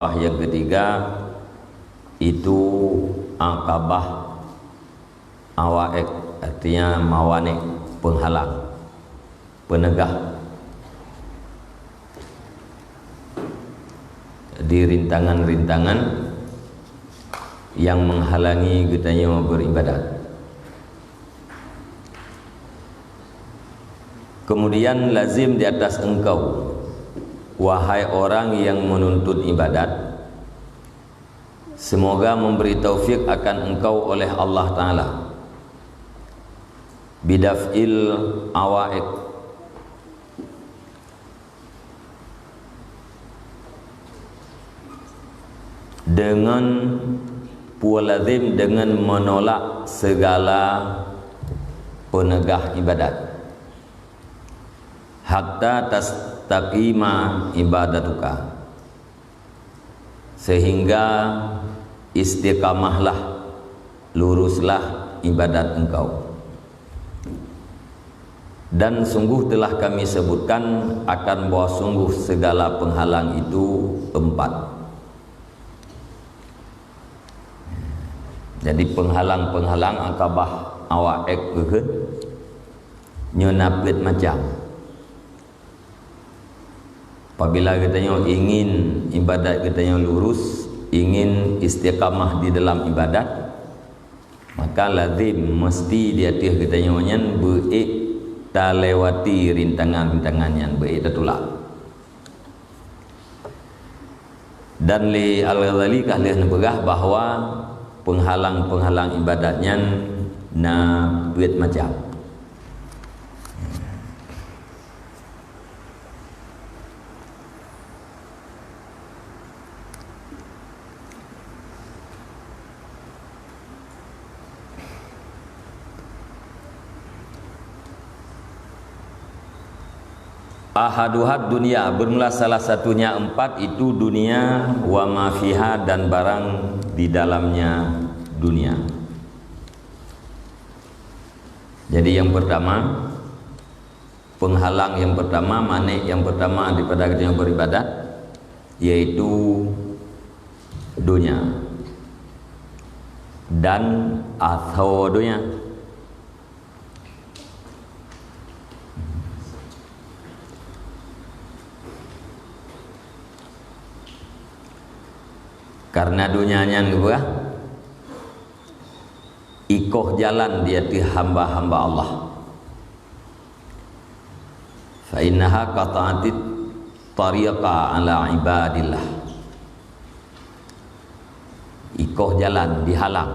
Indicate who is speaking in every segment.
Speaker 1: Yang ketiga itu Aqabah Awaik, artinya mawanik, penghalang, penegah. Di rintangan-rintangan yang menghalangi kitanya beribadat. Kemudian lazim di atas engkau, wahai orang yang menuntut ibadat, semoga memberi taufik akan engkau oleh Allah Ta'ala bidaf'il awaik, dengan pualazim, dengan menolak segala penegah ibadat, hatta tastaqima ibadatuka, sehingga istiqamahlah, luruslah ibadat engkau. Dan sungguh telah kami sebutkan akan bahwa sungguh segala penghalang itu empat. Jadi penghalang-penghalang Aqabah Awaik ke nyonapit macam. Apabila katanya ingin ibadat katanya lurus, ingin istiqamah di dalam ibadat, maka lazim mesti dia tiah katanya nyan beik ta lewati rintangan-rintangan yang beik tertolak. Dan li al-Ghazali kahlih nebegah bahawa penghalang-penghalang ibadatnya na buat macam. Ahaduhad dunia, bermula salah satunya empat itu dunia, wa ma fiha, dan barang di dalamnya dunia. Jadi yang pertama, penghalang yang pertama, manik yang pertama daripada kita yang beribadat, yaitu dunia dan atau dunia. Karena dunianya juga ikoh jalan dia ti hamba-hamba Allah. Fa innaha qata'atit tariqa ala ibadillah. Ikoh jalan dihalang.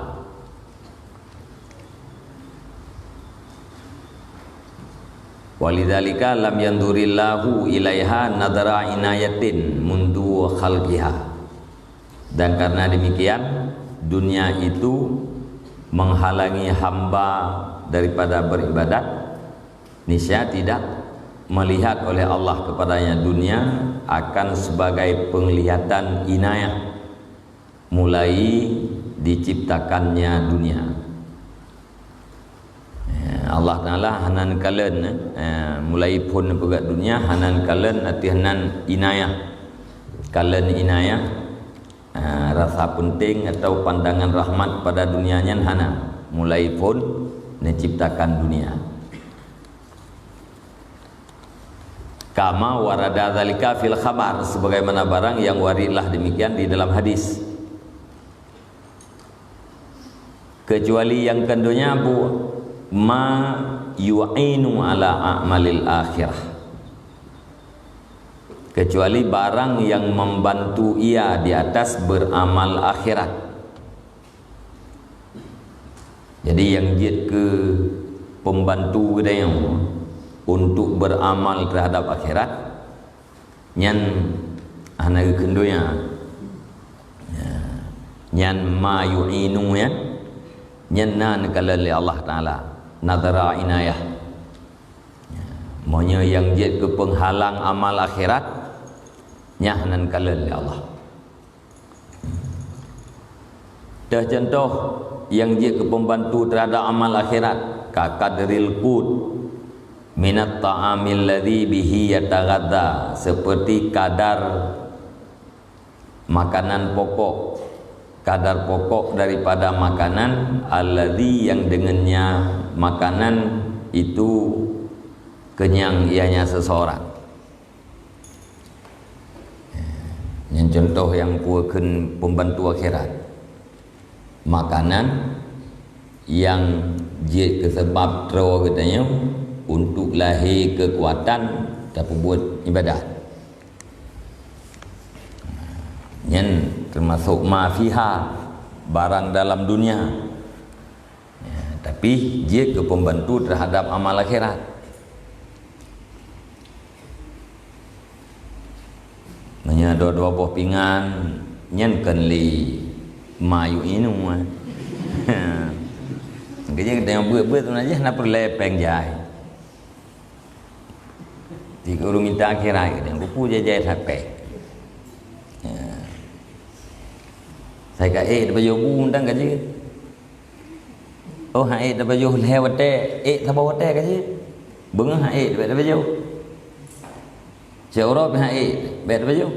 Speaker 1: Walidzalika lam yandurillahu ilaiha nadara inayatin mundu khalqiha. Dan karena demikian dunia itu menghalangi hamba daripada beribadat, niscaya tidak melihat oleh Allah kepadanya dunia akan sebagai penglihatan inayah mulai diciptakannya dunia. Allah Ta'ala hanan kalen mulai pun pegat dunia, hanan kalen arti hanan inayah, kalen inayah, rasa penting atau pandangan rahmat pada dunianya hana mulai pun menciptakan dunia. Kama warada dzalika fil khabar, sebagaimana barang yang waridlah demikian di dalam hadis. Kecuali yang keduanya bu ma yu'inu ala a'malil akhirah, kecuali barang yang membantu ia di atas beramal akhirat. Jadi yang jid ke pembantu dia untuk beramal terhadap akhirat nyan anak kendonya nyan ma yu'inu ya nyan nan kala li Allah Ta'ala nadara inayah, maunya yang jid ke penghalang amal akhirat nyahnan kalal ya Allah. Dah contoh yang dia ke pembantu terhadap amal akhirat, ka qadril qut minat ta'amil ladzi bihi yataghadza, seperti kadar makanan pokok, kadar pokok daripada makanan alladzi yang dengannya makanan itu kenyang ianya seseorang. Yang contoh yang puakeun pembantu akhirat, makanan yang je kesebab tero katanya untuk lahir kekuatan dan buat ibadat. Yang termasuk mafiha, barang dalam dunia, ya, tapi dia ke pembantu terhadap amal akhirat. Nya dua buah pinggan nyen kenli mayu inu kerja kita yang buat aja nak lepeng jai jika orang minta akhirat kita yang kupu jai sampai saya kata dapat baju undang kerja oh dapat baju lewat tak bawa kerja bengah dapat baju Orang pihak bet baju.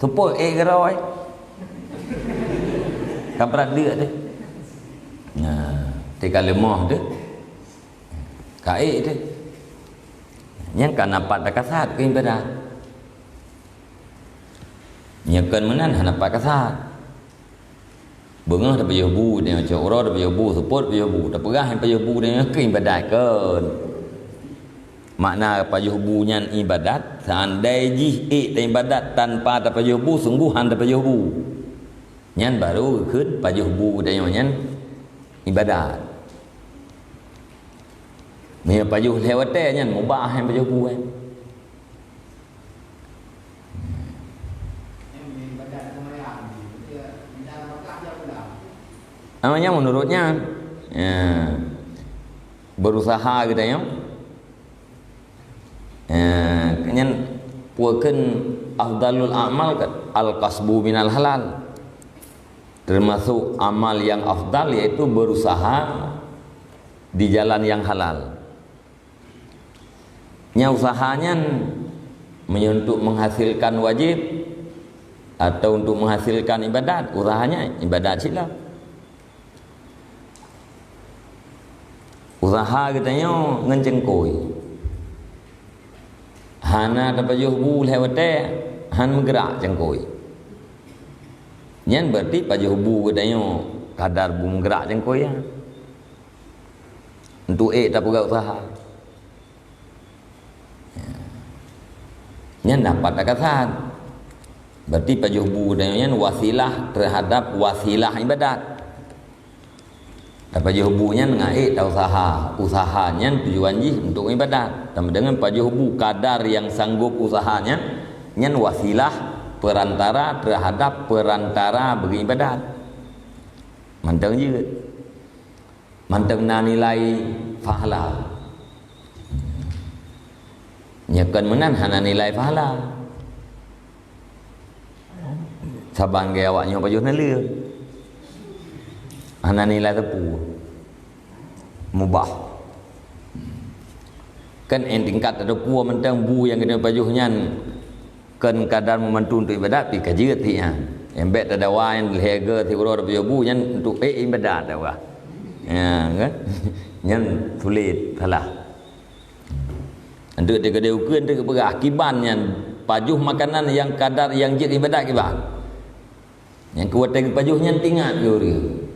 Speaker 1: Tupuk geroi. Kamprat dia tu. Nah, tika lemah tu. Kai tu. Yang kan nampak tak kasat ke ibadah. Nyakan menan nampak kasat. Bengah dapat bu dia macam orang dapat bu, support dapat bu, tak perah dapat bu dia ke ibadat kan. Makna pajuh nyan ibadat, seandai jih dan ibadat tanpa ada pajuh bu, sungguhan ada pajuh bu. Nyan baru ke pajuh bu dan nyan ibadat. Ni pajuh lewat nyan mubah yang pajuh bu Namanya menurutnya berusaha gitu ya. Kenyan puakeun afdalul amal al-kasbu minal halal. Termasuk amal yang afdal yaitu berusaha di jalan yang halal. Nya usahanya untuk menghasilkan wajib atau untuk menghasilkan ibadat, usahanya ibadat sila. Usaha katanya ngencengkoi. Hana dapat juhu lewat han menggerak cengkoi. Nyan berarti pajuh bu katanya kadar bu menggerak cengkoi ya. Untuk tak perlu usaha. Nyan dapat tak kasat. Berarti pajuh bu katanya wasilah terhadap wasilah ibadat. Dapat juhubunya ngai tak usahanya tujuan jih untuk ibadat. Sama dengan pajuhu kadar yang sanggup usahanya nyan wasilah perantara terhadap perantara bagi ibadat. Manteng juga. Manteng na nilai pahala. Nyakan menan hana nilai pahala. Sabang ge awaknya pajuh nelia. Hana nilai tepu mubah kan tingkat ada puah mentang bu yang kena pajuhnya kan kadar membantu untuk ibadat pi kajiat ti yang bet ada wain lehega ti uro ada bu yang untuk ibadat dah ya kan yang sulit salah untuk dia gede ukuran dia berah akibatnya pajuh makanan yang kadar yang jid ibadat kibat yang kuat pajuhnya tinggal ke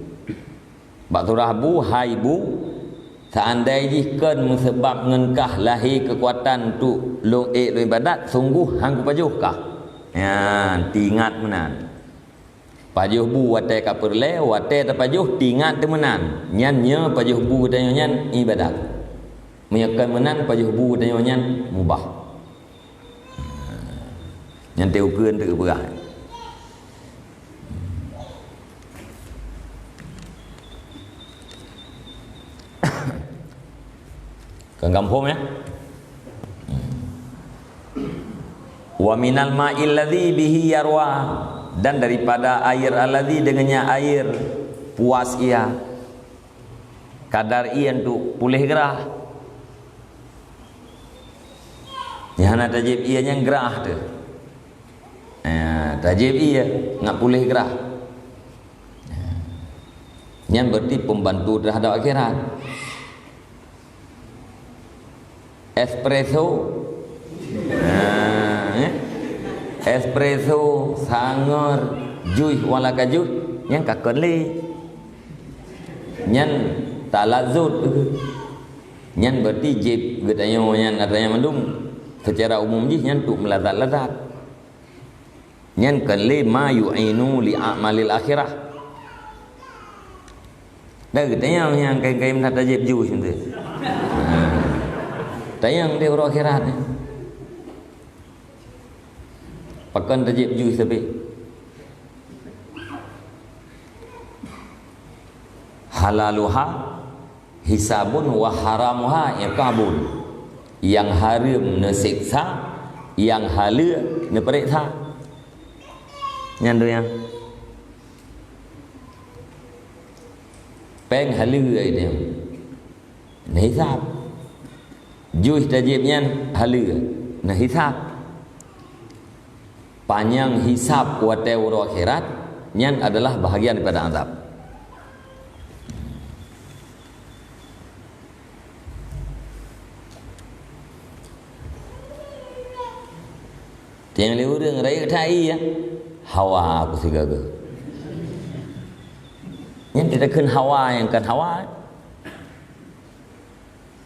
Speaker 1: bak surah bu hai bu seandai jihkan sebab ngengkah lahir kekuatan untuk lo ibadat sungguh hang pajuh kah ya tingat menan pajuh bu watai ka perle watai ta pajuh tingat temenan nyan nya pajuh bu dan nyan ibadat menyakan menan pajuh bu dan nyan mubah nyan teu keun teu berah. Kampung ya. Wa minal ma'il ladzi bihi yarwa dan daripada air alladzi dengannya air puas ia kadar ia untuk pulih gerah. Yang ada tajib ia yang gerah tu. tajib iya nak pulih gerah. Yang berarti pembantu terhadap akhirat. Espresso, espresso, sangar, juice wala kajut, yang kakon le, yang talazut, yang berarti jib katanya yang adanya mandum secara umum je yang untuk melazat-lazat, yang kali ma yu'inu li a'malil akhirah. Dah katanya yang kain-kain nak tajib juice tu. Tayang dia orang akhirat ni. Pakan tajib juice tapi halaluha hisabun wa haramuha iqabun. Yang haram ne siksa, yang halal ne periksa. Yang tu yang peng halal dia. Ne hisab. Juice tajibnya halal na hisab. Panjang hisab kuat orang akhirat yang adalah bahagian daripada azab. Yang lewat orang raya thai ya hawa aku sigaga. Yang tidak kan hawa yang kan hawa.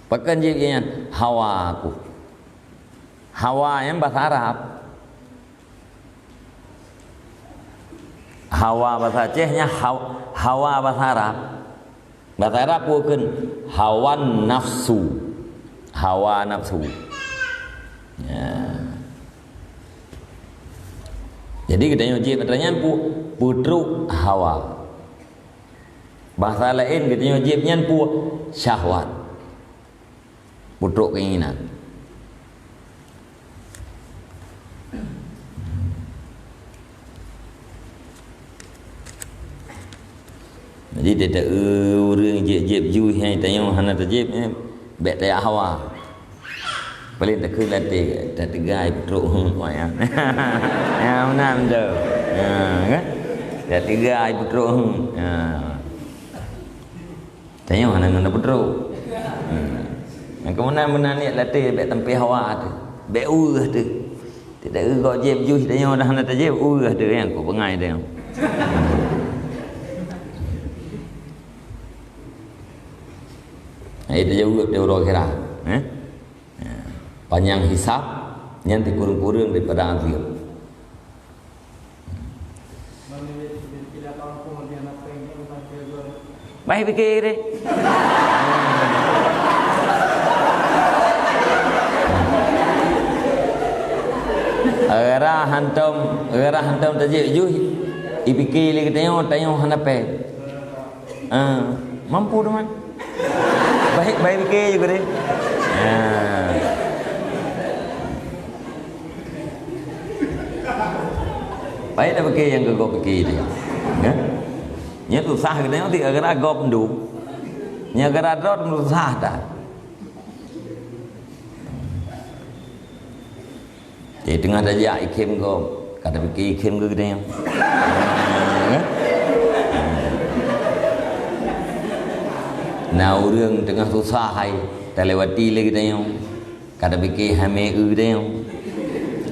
Speaker 1: Pakan jadinya hawa aku. Hawa yang bahasa Arab. Hawa bahasa Acehnya hawa bahasa Arab. Bahasa Arab bukan hawan nafsu. Hawa nafsu. Ya. Jadi kita nyuci pertanyaan putruk hawa. Bahasa lain kita nyuci syahwat. Putruk keinginan. Jadi dia tak orang jeb juih yang tanya hana tajib ni bet tak hawa. Paling tak kena tak tegai putruk wayang. Ya mana tu. Kan? Tak tegai putruk. Tanya hana ngana putruk. Kemudian benar ni latih bet tempi hawa tu. Bet urah tu. Tidak urah jeb juih tanya dah hana tajib urah tu yang ku pengai dia. Itu juga dia orang kira. Panjang hisab yang dikurung-kurung daripada azab. Baik fikir deh. Agara hantam tajib juh. Ipikir lagi tanya hanape. Mampu teman. Baik fikir juga deh. Baik dah fikir yang kau fikir dia. Nya tu sah kita nanti agara gop ndu. Nya agara rot ndu sah dah. Di tengah daya ikem gop kata fikir ikem ke kita yang. Nah orang tengah susah hai terlewati lagi kita yang kata fikir hame kita yang.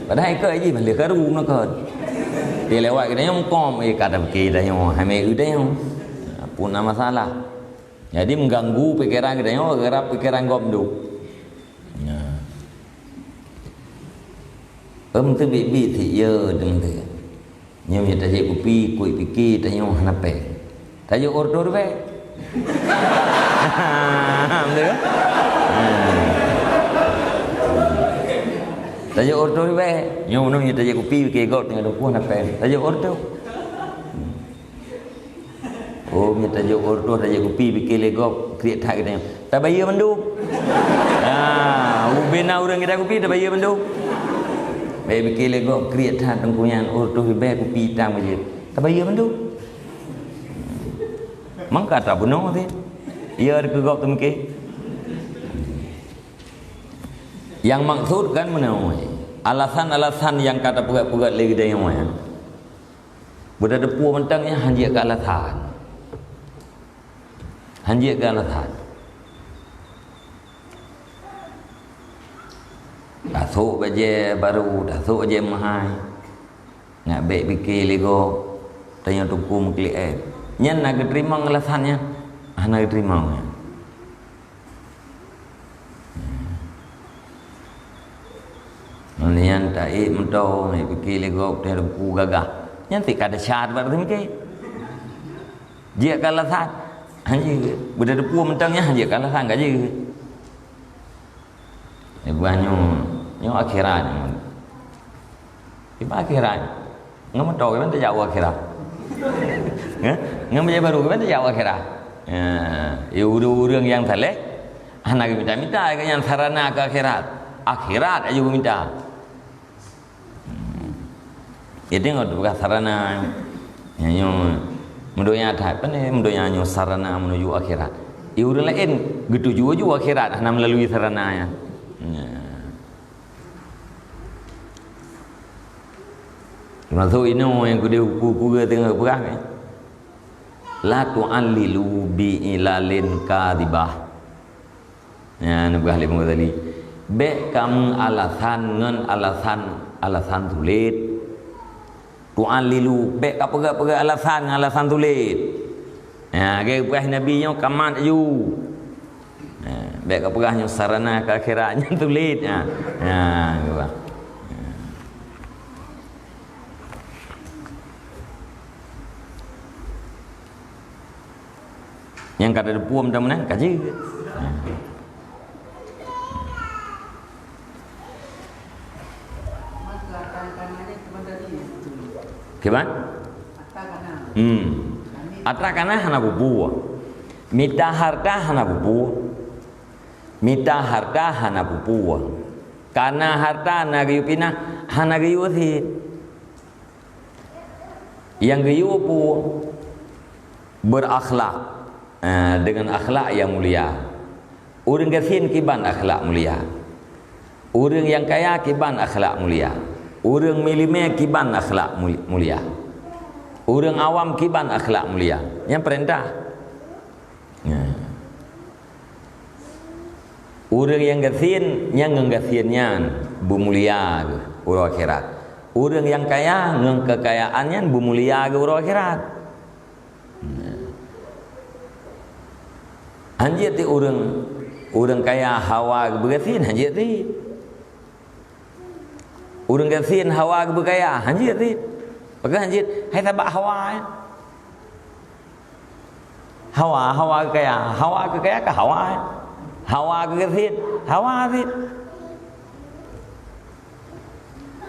Speaker 1: Padahal ke aje balik karu nak ke. Dia lewat kita yang kom kata fikir kita yang hame kita yang pun ada masalah. Jadi mengganggu pikiran kita yang gerak pikiran gop tu. Tu bi thì giờ đừng thế. Nhưng mà ta dạy kopi kuih fikir ta yang hanape. Ta yo order be. Betul? Tajuk order be, yang mana tajuk kopi ke got dengan dokuan apa? Tajuk order. Oh, ni tajuk order tajuk kopi ke legok kreat tak kita. Tak bayar mandu. Ubena orang kita kopi tak bayar mandu. Bayar ke legok kreat tak tengkuyan order be kopi tang je. Tak bayar mandu. Mangka tak benar tu. Ia ada kegop tu mungkin. Yang maksud kan mana? Alasan-alasan yang kata pegat-pegat lagi dia yang mana? Berada puas mentangnya hanjir ke alasan. Hanjir ke alasan. Dasuk baje baru, dasuk baje mahal. Nak baik fikir lego. Tanya tuku mengklik nyan nak terima alasannya. Nak terima. Nyan tak mentau, fikir lego tanya tuku gagah. Yang tidak ada syarat berarti mikir. Jika kalasan, hanya berada puas mentangnya hanya kalasan gaji. Banyak akhirat. Iba akhirat. Ngam tahu kan tak jauh akhirat. Ngam je baru kan tak jauh akhirat. Urang yang saleh anak minta kan yang sarana ke akhirat. Akhirat aja minta. Ia tengok tu sarana yang mendoanya tak apa ni mendoanya sarana menuju akhirat. Orang lain gitu juga akhirat hanya melalui sarananya. Masuk ini yang kuda kuda tengok perang ni. La tu'allilu bi ilalin kadibah. Ya, ni berahli pun tadi. Be kamu alasan ngan alasan sulit. Tu'allilu be apa alasan tulis. Ya, gaya Nabi nya kamat ju. Be apa sarana ke akhiratnya tulis. Ya, gitu. Yang kata ada puam macam mana kaji. Keban? Atra kana hana bubu. Mita harta hana bubu. Mita harta hana bubu. Karena harta nagayu pina hana gayu thi. Yang gayu pu berakhlak dengan akhlak yang mulia. Orang gasin kiban akhlak mulia. Orang yang kaya kiban akhlak mulia. Orang milime kiban akhlak mulia. Orang awam kiban akhlak mulia. Yang perintah. Orang yang gasin, yang nggasinnya bu mulia ke urang akhirat. Orang yang kaya ngeng kekayaannya bu mulia ke urang akhirat. Anjir ti orang kaya hawa bergasin anjir ti. Orang gasin hawa berkaya anjir ti. Pakai anjir hai tabak hawa. Hawa kaya, hawa ke kaya ke hawa. Hawa ke gasin, hawa ti.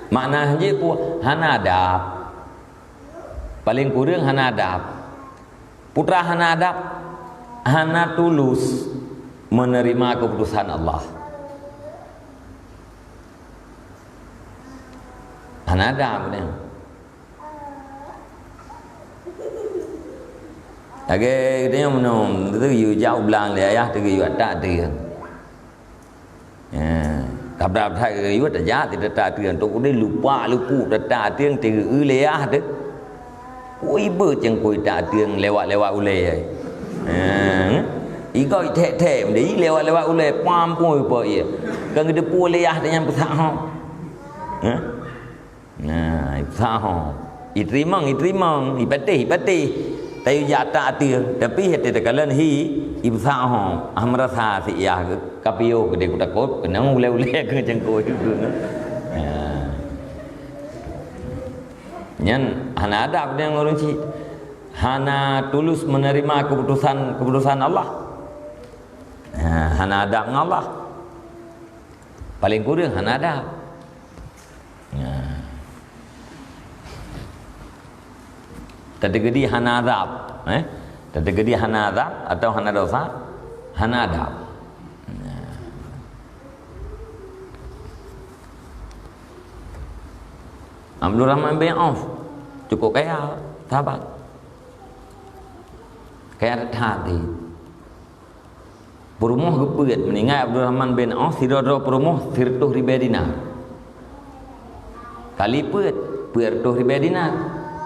Speaker 1: Makna anjir pu hanadab. Paling kurang hanadab. Putra hanadab hana tulus menerima keputusan Allah. Hana ada punya. Lagi dia menum tu you jauh belang le ya tu you tak tu. Kabra thai you tak ja tidak tak tu tu dia lupa tak tu tu le ya tu. Ui ber jeng koi tak tu lewat ule. Ikai tek-tek dia lewat ulai pam pun apa ia. Kan dia pulih dengan pesah. Nah, pesah. Iterima, ipatih. Tayu jata atir, tapi hati tekalan ibsah. Amrasa si ya kapio gede kutakot, kena ulai ke jengkoi tu. Nyan hana ada apa yang orang cik. Hana tulus menerima keputusan Allah. Hana ada dengan Allah. Paling kurang hana ada. Terjadi hana azab. Terjadi hana azab atau hana dosa. Hana adab. Abdul Rahman bin Auf cukup kaya, sahabat. Kaya hati. Perumuh gepet meninggal Abdul Rahman bin Auf sidoro perumuh 100,000 dinar. Kali pet 100,000 dinar.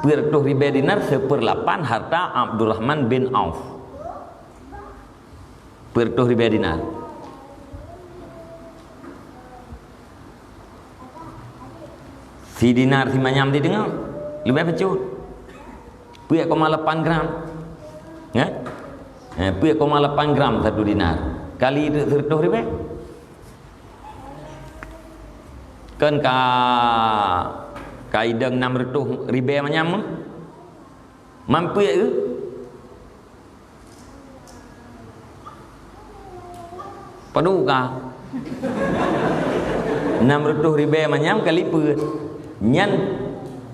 Speaker 1: 200,000 dinar 1/8 harta Abdurrahman bin Auf. 200,000 dinar. Si dinar si manyam di tengah lebih pecut 2,8 gram ya 2,8 gram satu dinar kali 100,000 kan kaidang 600,000 manyam mampu ke padu ka 600,000 manyam kali per nyan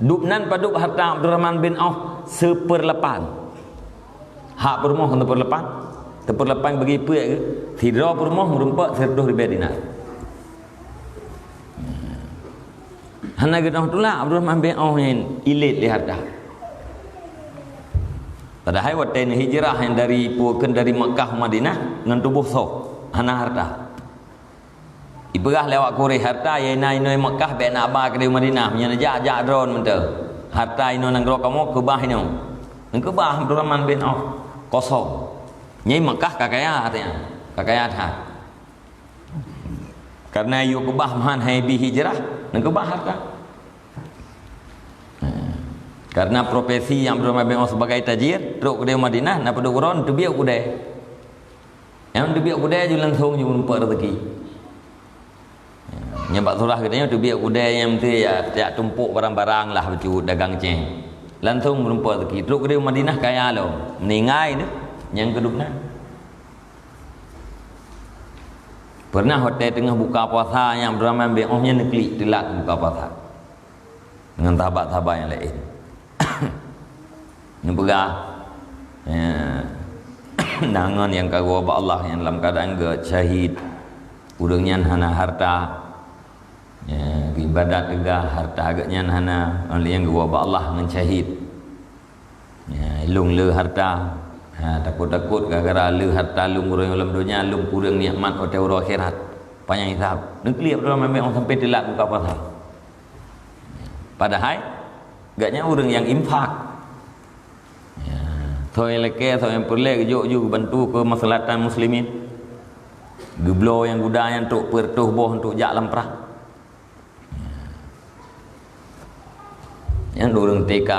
Speaker 1: dupnan paduk harta Abdurrahman bin Auf 1/8 hak permoh kena 1/8 bagi puak ke tidra permoh merumpak 100,000 dinar hana kita tulah Abdurrahman bin Auf yang ilit di harta padahal waktu hijrah yang dari Mekah Madinah dengan tubuh sok hana harta ibrah lewat Korea harta yang ino Mekah be nak ba ke Madinah punya jak drone mentah harta ino nang gro kamu ke bah ino nang ke bah Abdurrahman bin Auf kosong nyai Mekah kakaya artinya kakaya hat karena yu ke bah man hai bi hijrah nang ke bah harta karena profesi yang Abdurrahman bin Auf sebagai tajir truk ke Madinah nak peduk ron tu biak kudai yang tu biak kudai ju langsung ju nampak rezeki nyebab surah katanya tu biar kudai yang tu ya tak tumpuk barang-barang lah baju dagang ceng langsung merumpah rezeki truk ke Madinah kaya lo meningai tu yang kedupna pernah hotel tengah buka puasa yang Abdurrahman bin Auf nya neklik telak buka puasa dengan sahabat-sahabat yang lain yang pegah nangan yang kagum Allah yang dalam keadaan ke syahid udangnya hana harta ya, ibadat tegah harta agaknya hana oleh yang gua Allah dengan syahid ya, lung le harta takut-takut gara-gara le harta lung kurang dalam dunia lung kurang nikmat hotel akhirat panjang hisab negeri Abdurrahman bin Auf sampai telak buka puasa padahal agaknya orang yang infak ya, soal leke soal perle juk bantu ke maslahatan muslimin geblo yang guda yang untuk pertuh boh untuk jak lemprah yang dorong teka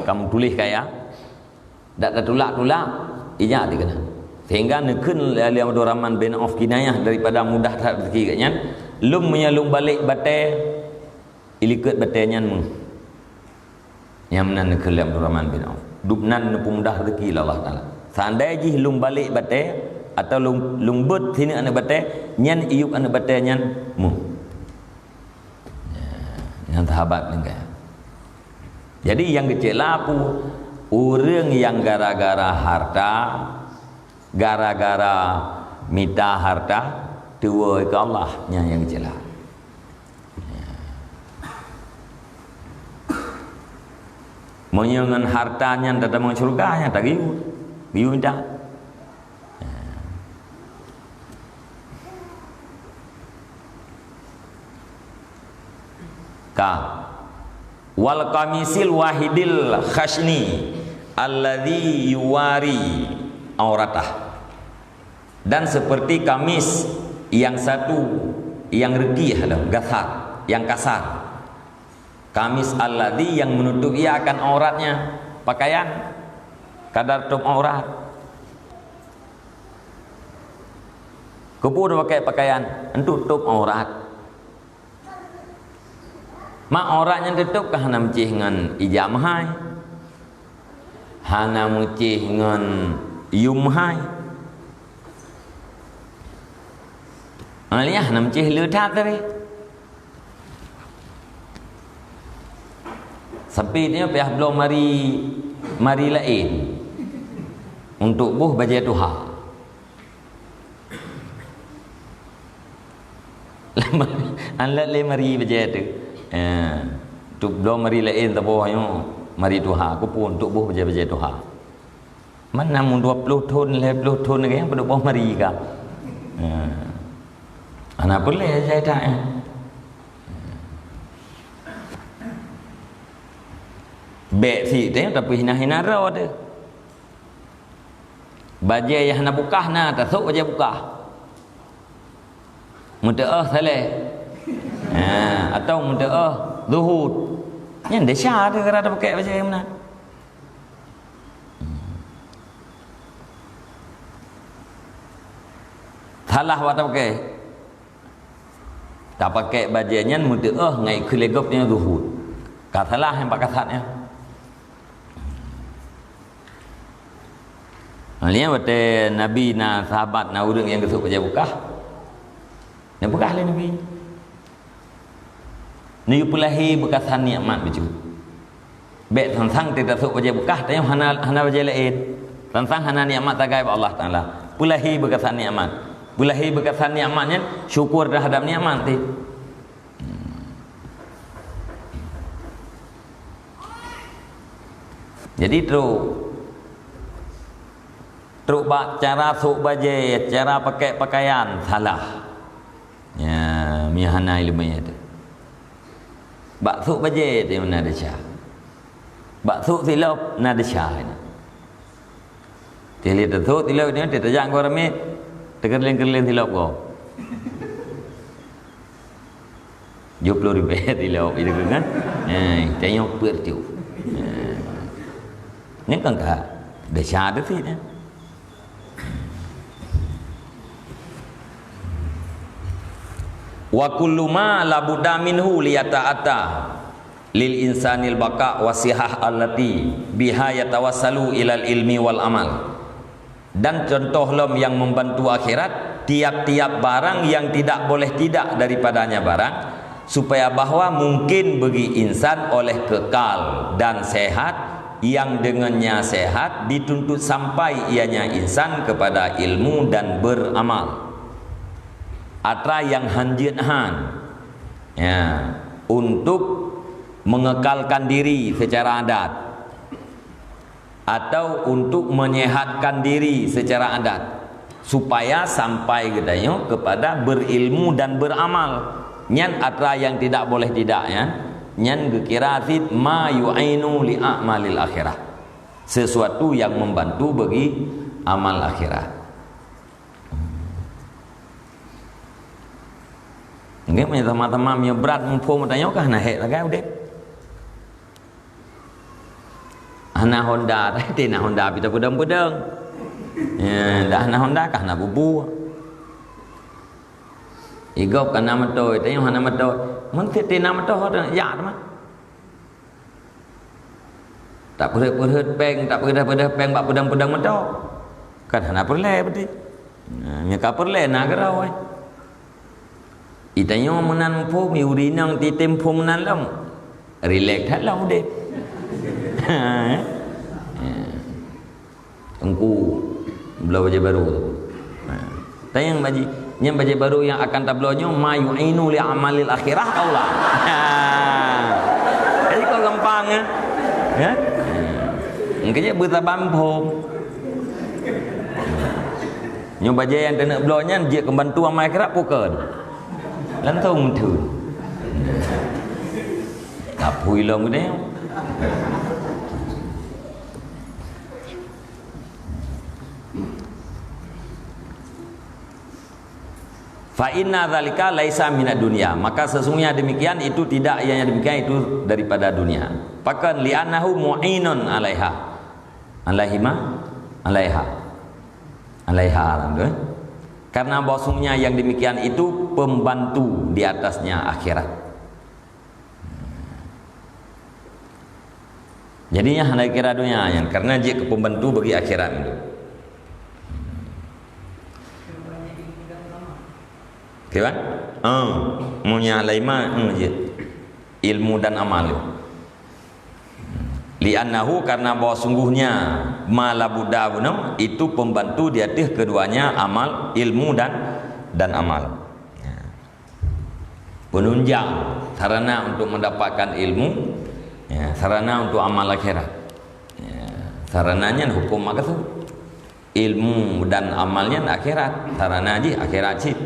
Speaker 1: kamu tulis kaya tak tertulak-tulak ijak dikena sehingga nekun Ali Abdurrahman bin Auf kinayah daripada mudah tak rezeki katnya lum menyalung balik batai ilikut batainya yang mana nekun Ali Abdurrahman bin Auf dupnan nepu mudah rezeki Allah Taala seandainya ji lum balik batai atau lung but sini anak batai nyan iup anak batai nyan yang sahabat lengkap. Jadi yang kecil lapu orang yang gara-gara harta gara-gara minta harta tua ke Allah yang kecil lah. Menyengan hartanya datang ke surga yang tak giu minta. Wal qamisil wahidil khashni alladhi yuwari auratah dan seperti kamis yang satu yang regih gasar yang kasar kamis alladhi yang menutup ia akan auratnya pakaian kadar tutup aurat kupu pakai pakaian untuk tutup aurat mak auratnya tutup ke hana mencih dengan ijamahai hana mencih dengan yumhai aliyah hana mencih letak tadi sampai dia pihak belum mari lain untuk buh baca Tuhan anlat le mari baca tu untuk belum mari lain tak boleh mari Tuhan aku pun untuk buh baca Tuhan mana mun 20 tahun 20 tahun lagi yang pada buh mari ka anak boleh saya tak Bek si teh tapi hina-hina ro tu. Bajai yang nak bukah na tasuk bajai bukah. Mutaah saleh. Atau mutaah zuhud. Yang desya tu kerana pakai bajai mana. Salah waktu pakai. Tak pakai bajainya mutaah ngai kelegopnya zuhud. Katalah yang pakai satnya. Maksudnya waktu Nabi na sahabat na urang yang kesuk bajai bukah. Nak bukah lah Nabi. Ni pulahi bekasan nikmat baju. Bek sansang tidak sok bajai bukah tanya hana bajai lain. Sansang hana nikmat tagai Allah Taala. Pulahi bekasan nikmat. Pulahi bekasan nikmatnya syukur terhadap nikmat tu. Jadi teruk cara sok bajai, cara pakai pakaian salah. Ya, mihana ilmunya tu. Bak sok bajai tu mana ada syah. Bak sok silap na ada syah ni. Tili tu sok silap ni terjang kau ramai terkerlin-kerlin silap kau. 70 ribu silap itu kan. Tengok pertu. Ni kan kah ada syah tu sih ni. Wa kullu ma la budda minhu liyata'ata lil insanil baqa wasihah allati biha yatawassalu ilal ilmi wal amal. Dan contoh lom yang membantu akhirat, tiap-tiap barang yang tidak boleh tidak daripadanya barang, supaya bahwa mungkin bagi insan oleh kekal dan sehat, yang dengannya sehat dituntut sampai ianya insan kepada ilmu dan beramal. Atra yang hanjit han, ya, untuk mengekalkan diri secara adat atau untuk menyehatkan diri secara adat supaya sampai katanya kepada berilmu dan beramal. Nyan atra yang tidak boleh tidak ya. Nyan gekiratit ma yu'ainu li a'malil akhirah. Sesuatu yang membantu bagi amal akhirat. Nggak punya teman-teman punya berat mumpung bertanya kah nak hek lagi udah. Anak Honda tadi nak Honda kita pedang-pedang. Ya, dah anak Honda kah nak bubu. Igop kan nama tu, tanya mana nama tu. Mungkin ti nama tu orang ya teman. Tak perut peng, tak perut peng bak pedang-pedang mata. Kan hana perle berarti. Nya ka perle nak gerau ai. Itanya menan pun miurinang ti tempo menan lam. Relax dah lah udah. Engku belau baju baru tu. Tayang baji, yang baju baru yang akan tablonyo ma yu'inu li amalil akhirah kaulah. Jadi kau gampang ya. Engkanya bertabam pom. Nyo baju yang kena blonya dia membantu amal akhirat bukan. Lantung tu. Kapui long ni. Fa inna dzalika laisa minad dunya, maka sesungguhnya demikian itu tidak yang demikian itu daripada dunia. Pakan li'annahu mu'inun 'alaiha. Alaiha karena bahwasanya yang demikian itu pembantu di atasnya akhirat. Jadinya hendak kira dunia yang karena dia pembantu bagi akhirat itu. Kan? Munya laima je. Ilmu dan amal. Li'annahu karena bahwa sungguhnya malabudabunam itu pembantu di atas keduanya amal, ilmu dan amal. Penunjang sarana untuk mendapatkan ilmu, ya, sarana untuk amal akhirat. Ya, sarananya hukum makasih. Ilmu dan amalnya akhirat, sarana aja akhirat sih.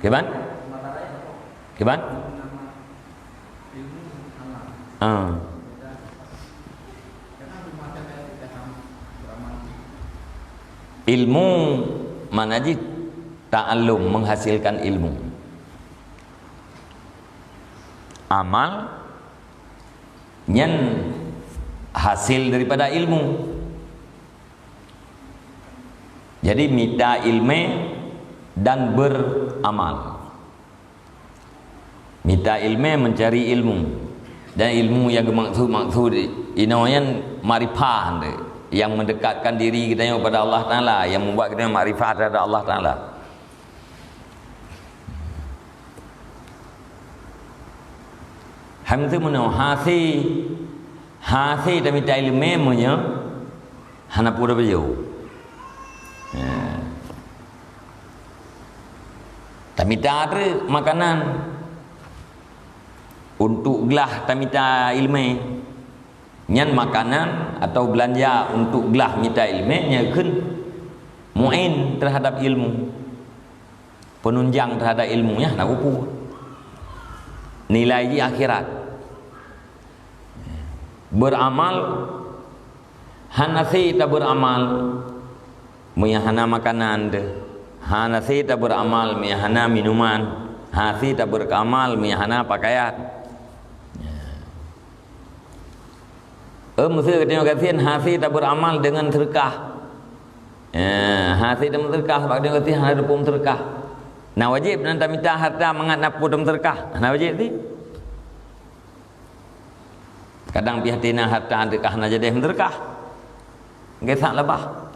Speaker 1: Kiban? Kiban? Ilmu mana je ta'allum, menghasilkan ilmu. Amal nyen hasil daripada ilmu. Jadi minta ilmu dan beramal. Minta ilmu, mencari ilmu, dan ilmu yang maksud inayan marifah, yang mendekatkan diri kita kepada Allah Ta'ala, yang membuat kita makrifat terhadap Allah Ta'ala. Hamzah mana hasil dan minta ilmu punya hana pura baju. Tak minta ada makanan untuk gelah, tak minta ilmu. Nyan makanan atau belanja untuk gelah minta ilmu nya kun mu'in terhadap ilmu, penunjang terhadap ilmunya nak upu nilai di akhirat. Beramal hanasi tak beramal meyahana makanan de, hanasi tak beramal meyahana minuman, hasi tak beramal meyahana pakaian. Mesti kita katakan hasil tak beramal dengan terkah. Hasil dan terkah sebab dia kata ada pun terkah. Nah wajib nanti minta harta mengat napu dalam terkah. Nah wajib ni. Kadang pihak tina harta terkah na jadi terkah. Gesak lebah.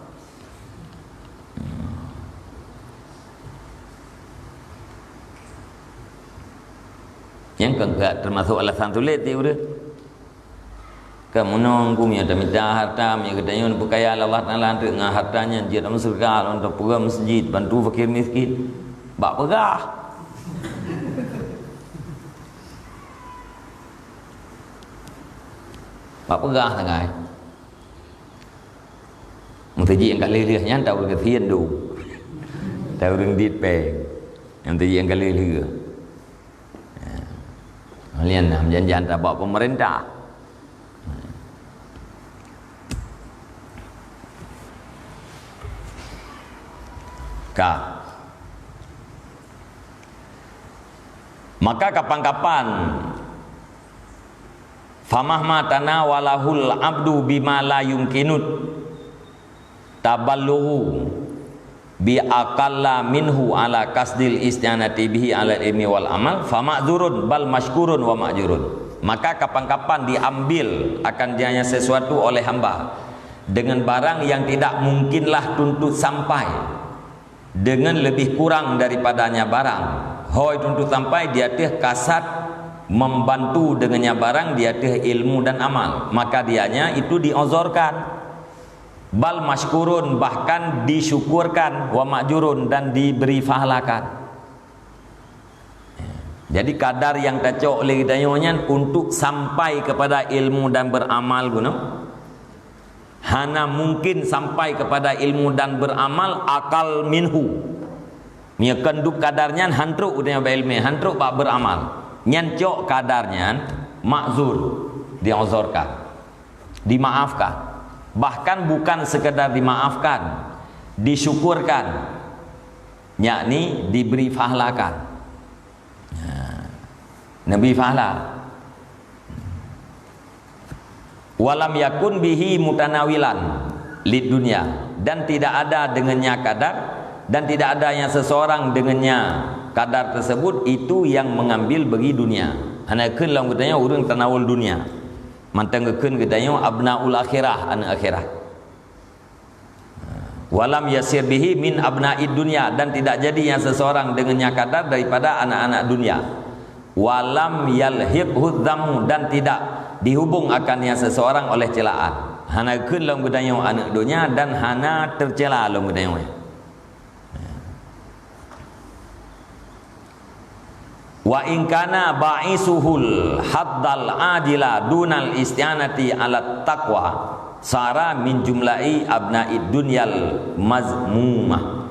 Speaker 1: Yang keempat termasuk alasan tulis dia udah. Kamu nunggu minta harta, minta katanya untuk kaya Allah Ta'ala dengan hartanya dia dalam surga untuk pergi masjid, bantu fakir miskin. Bak pegah. Bak pegah sangat. Mesti yang kali lihatnya tahu kesian tu. Tahu orang dit peng. Yang yang kali lihat. Kalian nak janjian tak bawa pemerintah. Maka kapan-kapan famahma tanawalahul abdu bima la yumkinut taballuhu bi aqalla minhu ala kasdil isyanati bihi ala ilmi wal amal fama'dzurun bal mashkurun wa ma'jurun. Maka kapan-kapan diambil akan dianya sesuatu oleh hamba dengan barang yang tidak mungkinlah tuntut sampai, dengan lebih kurang daripadanya barang. Hoi tuntut sampai dia teh kasat membantu dengannya barang, dia teh ilmu dan amal, maka dianya itu diozorkan. Bal mashkurun, bahkan disyukurkan, wa ma'jurun, dan diberi fahalakan. Jadi kadar yang tacok oleh kitanya untuk sampai kepada ilmu dan beramal guna. Hana mungkin sampai kepada ilmu dan beramal akal minhu. Nya kenduk kadarnya hantruk udahnya berilmu, hantruk bak beramal. Nyancok kadarnya makzur, diozorkan, dimaafkan. Bahkan bukan sekedar dimaafkan, disyukurkan, yakni diberi fahalakan. Nabi fahla. Walam yakun bihi mutanawilan lid dunia, dan tidak ada dengannya kadar, dan tidak ada yang seseorang dengannya kadar tersebut itu yang mengambil bagi dunia. Anakeun lang katanya urang tanawul dunia. Mantangkeun katanya abnaul akhirah, anak akhirah. Walam yasir bihi min abnaid dunia, dan tidak jadi yang seseorang dengannya kadar daripada anak-anak dunia. Walam yalhiqhu dhammu, dan tidak dihubung akannya seseorang oleh celaan. Hana keun long budaya anak dunia, dan hana tercela long budaya. Wa in kana ba'isuhul haddal adila dunal istianati ala taqwa sara min jumla'i abnaid dunyal mazmumah.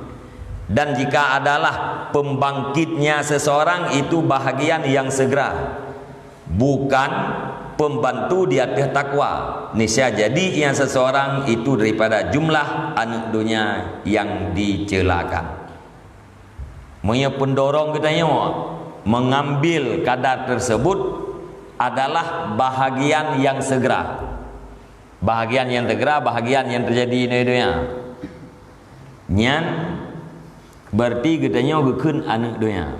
Speaker 1: Dan jika adalah pembangkitnya seseorang itu bahagian yang segera, bukan pembantu di atas takwa. Niscaya jadi yang seseorang itu daripada jumlah anak dunia yang dicelakan. Punya pendorong kita mengambil kadar tersebut adalah bahagian yang segera. Bahagian yang segera, bahagian yang terjadi di dunia. Nyan berarti katanya gekun anak dunia.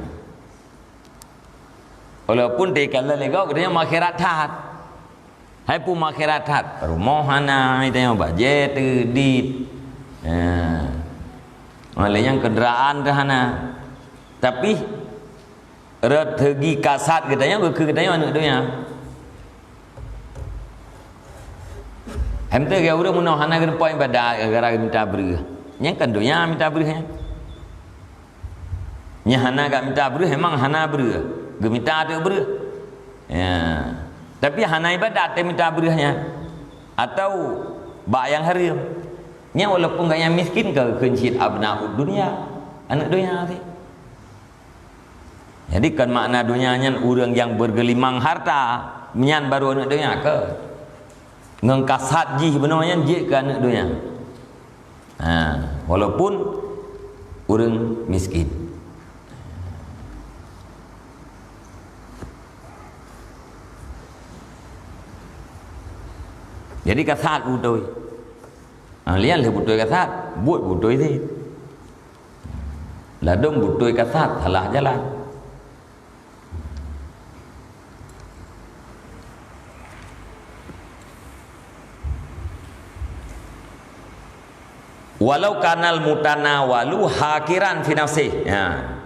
Speaker 1: Walaupun di kala legau katanya makhirat hat. Hai pun makhirat hat. Permohana katanya bajet di malahnya kenderaan dahana. Tapi rezeki kasat katanya gekun katanya anak dunia. Hamta ke urang mun hana gen poin pada gara minta beri. Nya kan dunia minta beri. Nya hana gak minta beri memang hana beri. Ge minta ada beri. Ya. Tapi hana ibadat te minta berihnya. Atau bak yang harim. Nya walaupun gak yang miskin ke kencit abnaud dunia, anak dunia teh. Jadi kan makna dunianya urang yang bergelimang harta, nyan baru anak dunia ke. Ngengkasat jih benarnya je ke anak dunia. Walaupun urang miskin. Jadi kasat butoi. Lian le butoi kasat, buat butoi sih. Ladong butoi kasat, salah jalan. Walau kanal mutanawalu hakiran fi nafsih.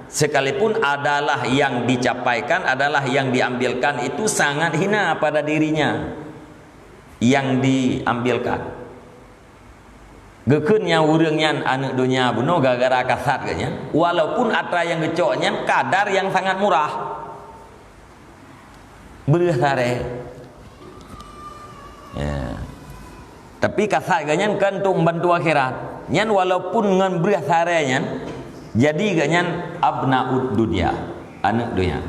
Speaker 1: Sekalipun adalah yang dicapaikan, adalah yang diambilkan itu sangat hina pada dirinya. Yang diambilkan. Gekeunnya urangnya anak dunia bunuh gara-gara kasat katanya. Walaupun atra yang gecoknya kadar yang sangat murah. Bereh sare. Ya. Tapi kasat katanya kan untuk membantu akhirat. Nyan walaupun ngan bereh sare nyan jadi katanya abnaud dunia, anak dunia.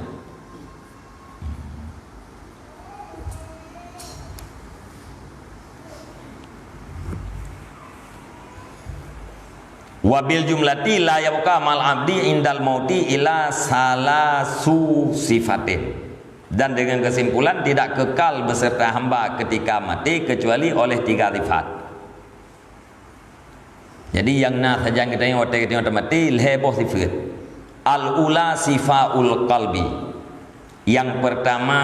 Speaker 1: Wabil jumlati la yabqa mal abdi indal mauti ila salasu sifatin. Dan dengan kesimpulan tidak kekal beserta hamba ketika mati kecuali oleh 3 sifat. Jadi yang nak saja kita yang waktu kita mati leboh sifat. Al-ula sifaul qalbi. Yang pertama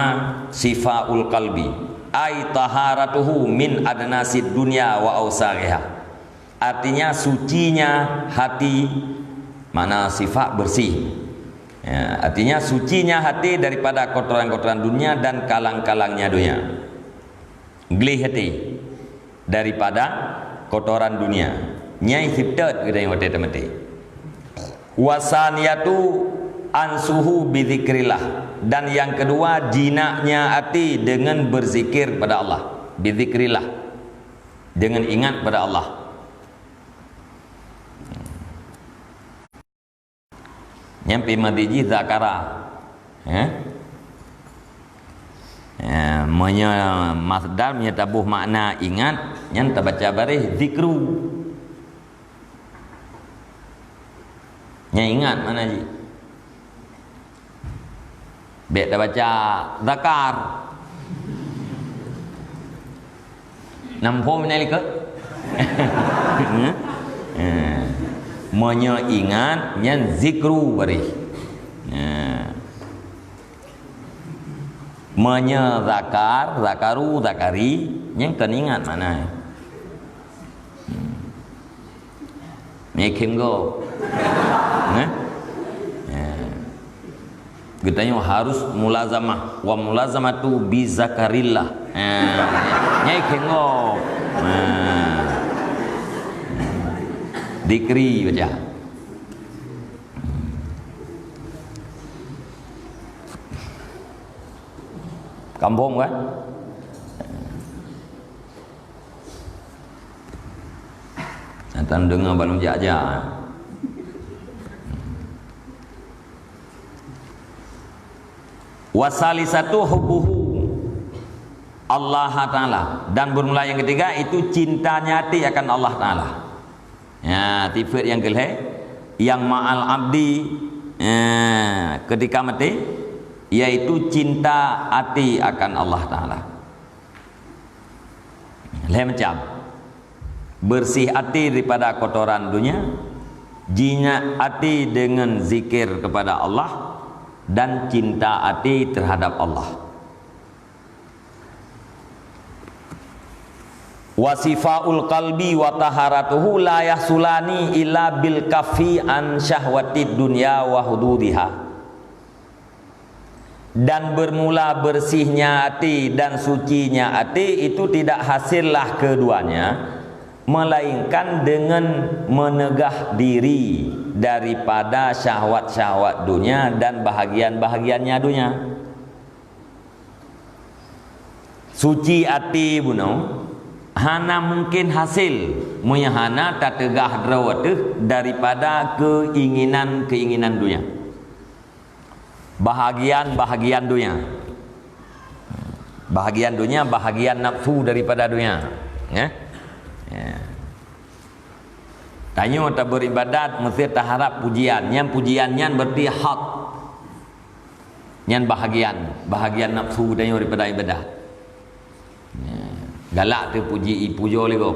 Speaker 1: sifaul qalbi. Ai taharatuhu min adnasid dunya wa ausariha. Artinya sucinya hati, mana sifat bersih. Ya, artinya sucinya hati daripada kotoran-kotoran dunia dan kalang-kalangnya dunia. Glih hati daripada kotoran dunia. Nyai sifat kita yang waktu mati. Wasaniyatu ansuhu bidzikrillah. Dan yang kedua jinaknya hati dengan berzikir pada Allah. Bidzikrillah. Dengan ingat pada Allah. Nyampi madiji zakara. Masdar menyatabuh makna ingat. Yang terbaca barih zikru. Yang ingat mana ji? Biar terbaca zakar. Nampu mana likut? Mengingat yang zikru beri. Menyazakar, zakaru, zakari, yang keningat mana? Mekim go. Kita harus mulazamah. Wa mulazamatu bi zakarillah. Mekim go. Dikri baca. Kampung kan? Nanti dengar balung jajah. Wasali satu hubbuhu. Allah Ta'ala. Dan bermula yang ketiga itu cintanya hati akan Allah Ta'ala. Ya, sifat yang kelih yang ma'al abdi ketika mati, yaitu cinta hati akan Allah Ta'ala. Lain macam bersih hati daripada kotoran dunia, jinak hati dengan zikir kepada Allah, dan cinta hati terhadap Allah. Wasifaul qalbi wa taharatuhu la yahsulani illa bil kafi an syahwatid dunya wa hududiha. Dan bermula bersihnya hati dan sucinya hati itu tidak hasillah keduanya, melainkan dengan menegah diri daripada syahwat-syahwat dunia dan bahagian-bahagiannya dunia. Suci hati bunuh hana mungkin hasil munyahana tak tegah drawatuh daripada keinginan-keinginan dunia, bahagian-bahagian dunia, bahagian dunia, bahagian nafsu daripada dunia, ya. Tanya tak beribadat mesti tak harap pujian, yang pujiannya berarti hak, yang bahagian nafsu tanya daripada ibadat. Galak tu puji pujo lego.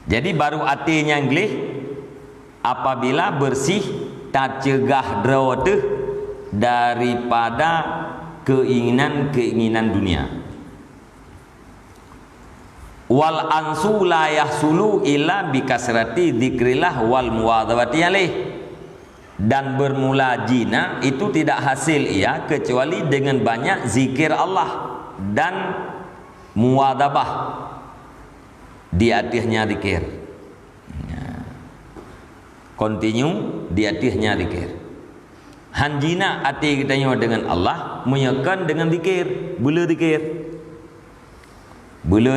Speaker 1: Jadi baru hatinya nglih apabila bersih tak cegah draw tu daripada keinginan-keinginan dunia. Wal ansu la yahsulu illa bi kasrati dzikrillah wal muwadzabati alaih. Dan bermula jina itu tidak hasil ia kecuali dengan banyak zikir Allah dan muwadabah di atasnya zikir, continue di atasnya zikir. Hanjina hati kita dengan Allah menyekan dengan zikir, bela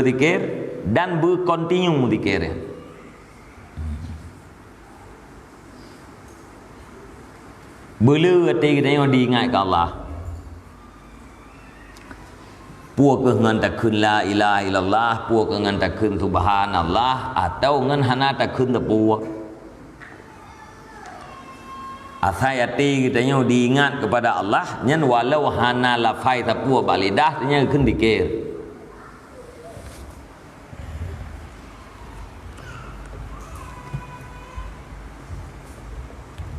Speaker 1: zikir dan berkontinu zikir. Bela hati kita diingat ke Allah. Puak ngan takun la ilaha illallah, puak ngan takun subhanallah, atau ngan hana takun puak. Asai hati kita diingat kepada Allah, nyan walau hana lafai tapua balidah, nya kun dikir.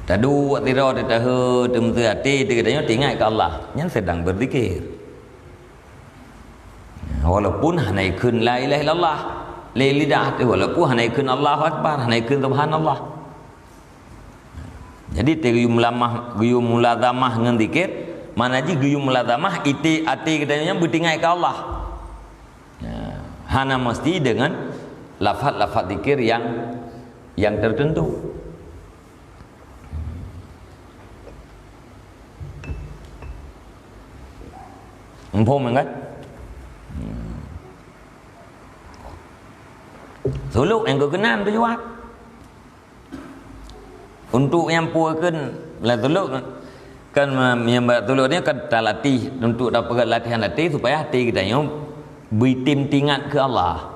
Speaker 1: Tadu tiro tetahu temtu hati kita diingat ke Allah, nyan sedang berzikir. Walaupun hanai kun la ilaha illallah lidah tu, walaupun hanai kun Allahu akbar, hanai kun subhanallah. Jadi guyum mulazamah dengan zikir, mana ji guyum mulazamah iti ati katanya bertingai ke Allah. Hana mesti dengan lafaz-lafaz zikir yang tertentu. Empom kan? Suluk yang kekenaan tu jawab. Untuk yang puakan lah suluk kan yang suluk ni kan tak latih untuk dapat latihan latih supaya hati kita yang bertim tingat ke Allah.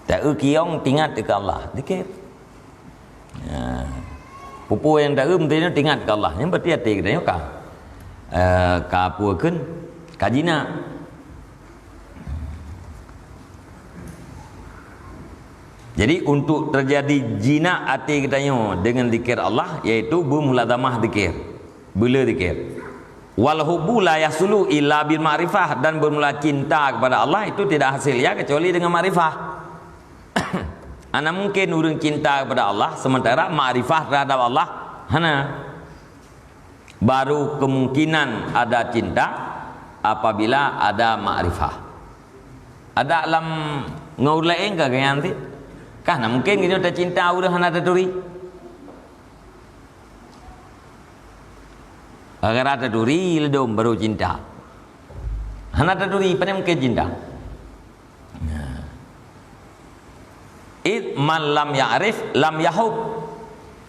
Speaker 1: Tak kiong tingat ke Allah dikit. Pupu yang dah mesti tingat ke Allah. Yang berarti hati kita ni ka puakeun kajina. Jadi untuk terjadi jina hati kita dengan zikir Allah, iaitu bermulazamah zikir, bela zikir. Wal hubbu la yahsulu illa bil ma'rifah, dan bermula cinta kepada Allah itu tidak hasil ya kecuali dengan ma'rifah. Ana mungkin orang cinta kepada Allah sementara ma'rifah terhadap Allah hana. Baru kemungkinan ada cinta apabila ada ma'rifah. Ada alam ngaulain ke gaya nanti? Kah na mungkin kita tak cinta udah hana taturi. Agar ada taturi ledom baru cinta. Hana taturi pada mungkin cinta. Id man lam ya'rif lam yahub.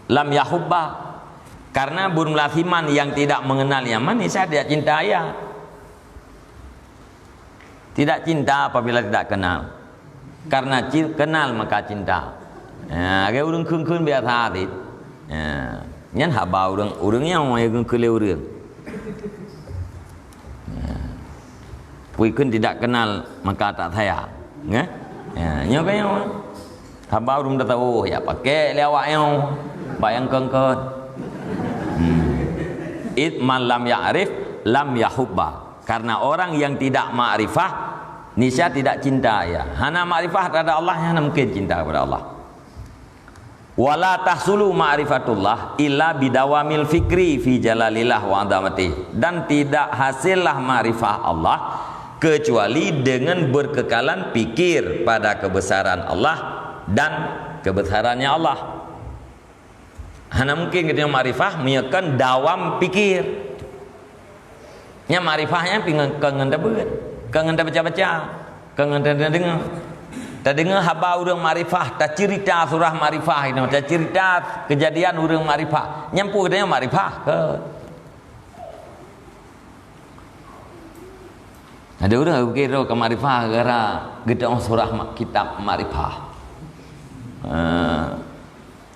Speaker 1: Lam yahubba. Karena burung lafiman yang tidak mengenal yang manis tidak cinta ayah. Tidak cinta apabila tidak kenal. Karena kenal maka cinta. Cái urang khun biasa thì nhắn hạ bào urang yang mai keleu urang. Puikun tidak kenal maka tak sayang. Nhớ cái hamba belum tahu ya pakai lewat yang bayang kengkot. Id man lam ya'rif lam yahubba. Karena orang yang tidak ma'rifah niscaya tidak cinta ya. Hana ma'rifah terhadap Allah, hana mungkin cinta kepada Allah. Wala tahsulu ma'rifatullah illa bidawamil fikri fi jalalillah wa azamati. Dan tidak hasillah ma'rifah Allah kecuali dengan berkekalan pikir pada kebesaran Allah dan kebesarannya Allah. Hana mungkin kita ma'rifah menyekan dawam pikir. Nya ma'rifahnya kangen dapat, kangen baca-baca, kangen dengar. Tak dengar haba urang ma'rifah, tak cerita surah ma'rifah itu, tak cerita kejadian urang ma'rifah. Nyampu katanya ma'rifah ke. Ada orang kira ke ma'rifah gara kita surah kitab ma'rifah.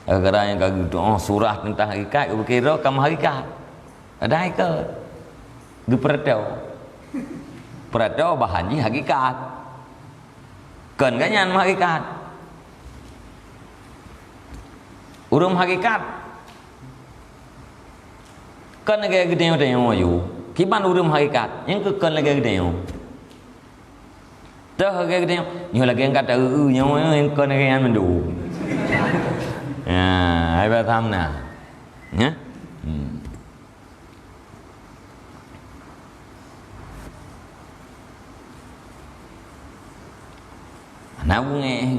Speaker 1: Gara yang gitu surah tentang hakikat kira kamu hakikat. Ada ke? Geperadau bahannya hakikat. Kan ganyan hakikat. Urang hakikat. Kan lagi gede yang ayu. Kiban urang hakikat. Yang ke kan lagi gede yang. Dah lagi gede yang. Nyo lagi yang kata yang kan lagi yang mendu. Hai ba tham nè. Nhé. Nào cũng nghe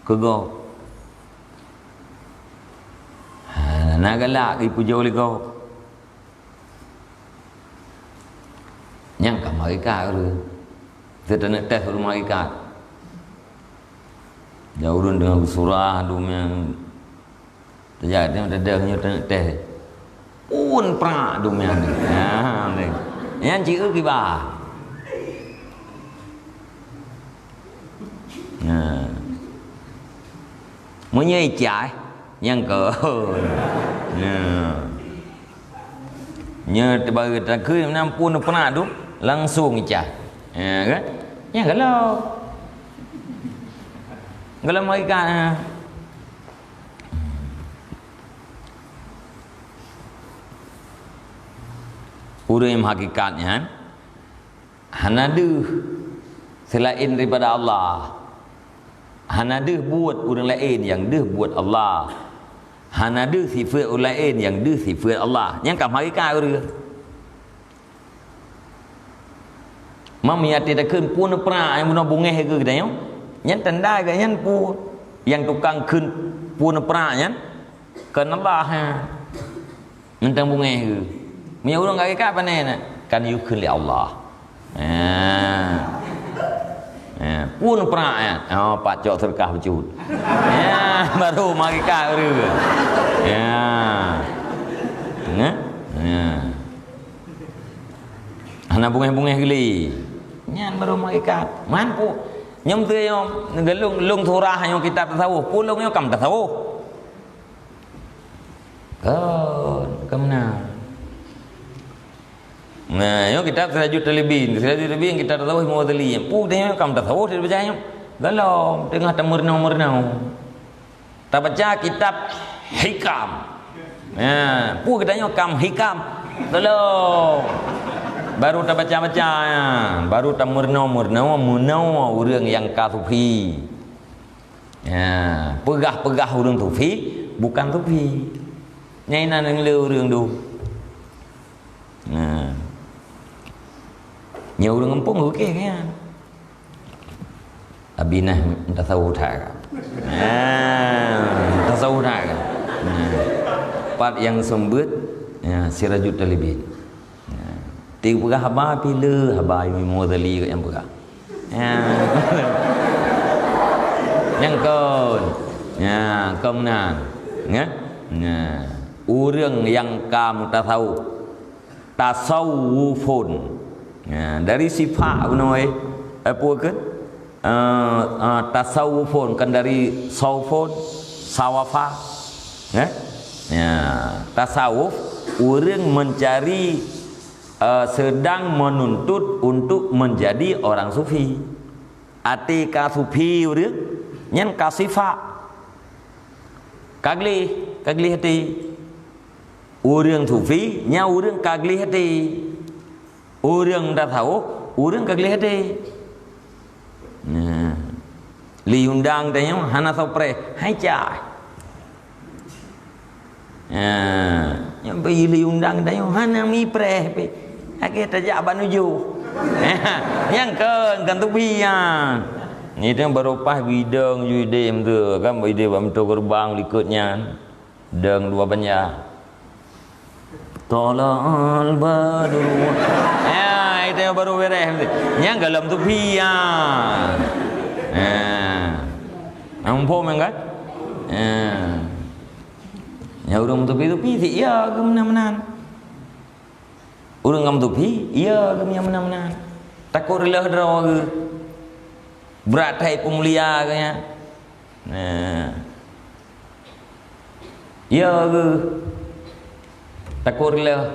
Speaker 1: cứ go nagala ipujo ligo nyang kamari ka ru tetene teh rumah ikat jauh dengan surah dumyang terjadi ada teh un pra dumyang ni yang chữ ki ba. Menyai cai yang ke nya tebaga tak ke nampun pernah tu langsung cai kan ya kalau mereka urang hakikatnya hanadu selain daripada Allah. Hana deh buat orang lain yang deh buat Allah. Hana deh sifat orang lain yang deh sifat Allah. Yang kam hakikat urang. Mamiati dah keun pun pra yang bunuh bungeh ke kita yang tanda ke yang pu yang tukang keun pun pra yang kan Allah ha. Mentang bungeh ke. Punya urang hakikat panen kan you keun li Allah. Pun pernah pak cok sedekah bercut. Baru mari ka urang. Ana bungeh-bungeh geli. Nyan baru mari ka. Man pu nyom teu yo lung surah yo kitab tasawuf, pulung yo kam tasawuf. Kemana? Nah, yo kita Sirajul Talibin kita tahu Muadzali. Pu dia kam tahu dia baca galau tengah temurna. Tak baca kitab hikam. Pu katanya kam hikam. Galau. Baru tak baca baru temurna urang yang kasufi. Pegah urang sufi bukan sufi. Nyainan yang leu urang tu. Nhiều orang kampung okey kan. Abinah tasawuf tak. Tasawuf tak. Part yang sembut Sirajul Talibin. Tiga pegah haba bila haba Muadzali yang pegah. Yang kon. Ya, kemudian. Ya. Nah, orang yang kamu tahu tasawufun. Ya, dari sifat menoi apa ke? Tasawufun kan dari saufun, sawafa. Ya. Ya, tasawuf orang mencari sedang menuntut untuk menjadi orang sufi. Atika sufi orang nyen kasifa. Kagli hati. Orang sufi nya orang kagli hati. Orang dah tahu, orang kagli hati. Nah, li undang tanya hana sopre, hai cai. Yang li undang tanya hana mi pre pe. Ake tajak banuju. Yang kan tu biang. Ni tu berupah bidang judim tu kan bidang bamtu gerbang likutnya deng dua banyak. Tolol badru. Ya, itu yang baru beres. Yang dalam tu biang. Nampak kan? Ya urang tu pi ya ke menan-menan. Urang ngam tu pi ya ke menan-menan. Takut relah draw ke. Berat hai pemulia ke ya. Ya ke takut relah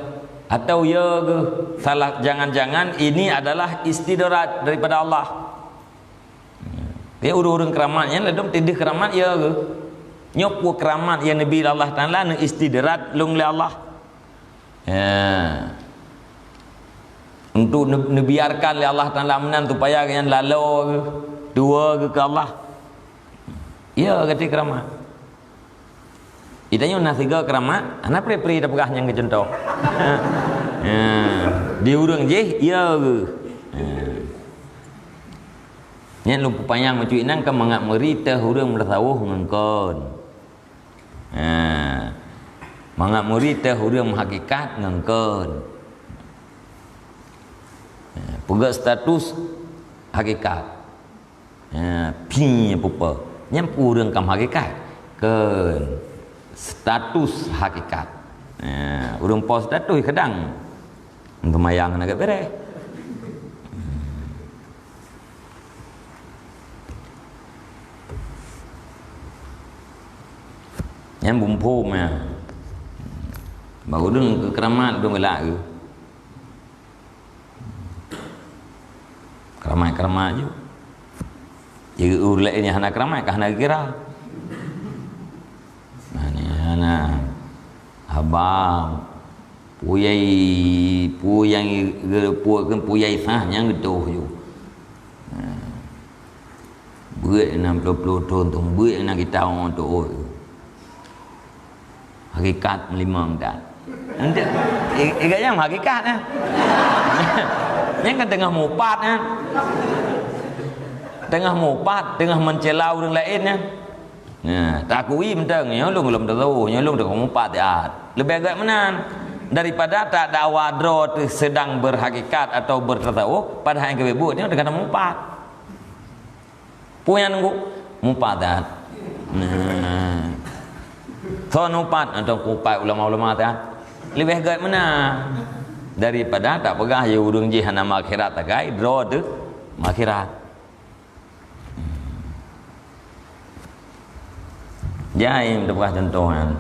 Speaker 1: atau ya ke salah, jangan-jangan ini adalah istidrat daripada Allah. Ya urang-urang keramatnya ledom tidih keramat ya ke. Nyopu keramat yang Nabi Allah Taala ne istidrat lung le Allah. Ya. Untuk nebiarkan oleh Allah Taala menan supaya yang lalu ke dua ke Allah. Ya kata keramat. Itanya nak tiga keramat, anak pri dah pegah yang kecontoh. Di urang je ya ke. Yang lupa payang macam inang kan mangak merita urang mersawuh ngengkon. Mangak merita urang hakikat ngengkon. Pegak status hakikat. Pi apa? Nyam urang kam hakikat. Kan status hakikat. Urang pos status kadang pemayang nak beres. Yang bumpum ya. Baru deng ke keramat deng gelak ke. Keramat je. Jadi ulek ni hana keramat kah hana kira. Ni hana abang puyai kan puyai sah yang getuh je. Berat 60 tahun tu berat nak kita orang tu. Hakikat melimang dah. Nanti yang hakikat nah. Yang kan tengah mupat nah. Tengah mupat, tengah mencelau orang lain nah. Nah, takui mentang ya lu belum tahu, ya lu dah mupat ya. Lebih agak menan daripada tak ada wadro sedang berhakikat atau bertasawuf pada yang kebebut dia dengan mupat. Punya nunggu mupat dah. Nah. Thon upat atau kupat ulama-ulama tu lebih gait mana daripada tak pegah je urang je hana akhirat takai draw tu akhirat. Jaim tu pegah contohan.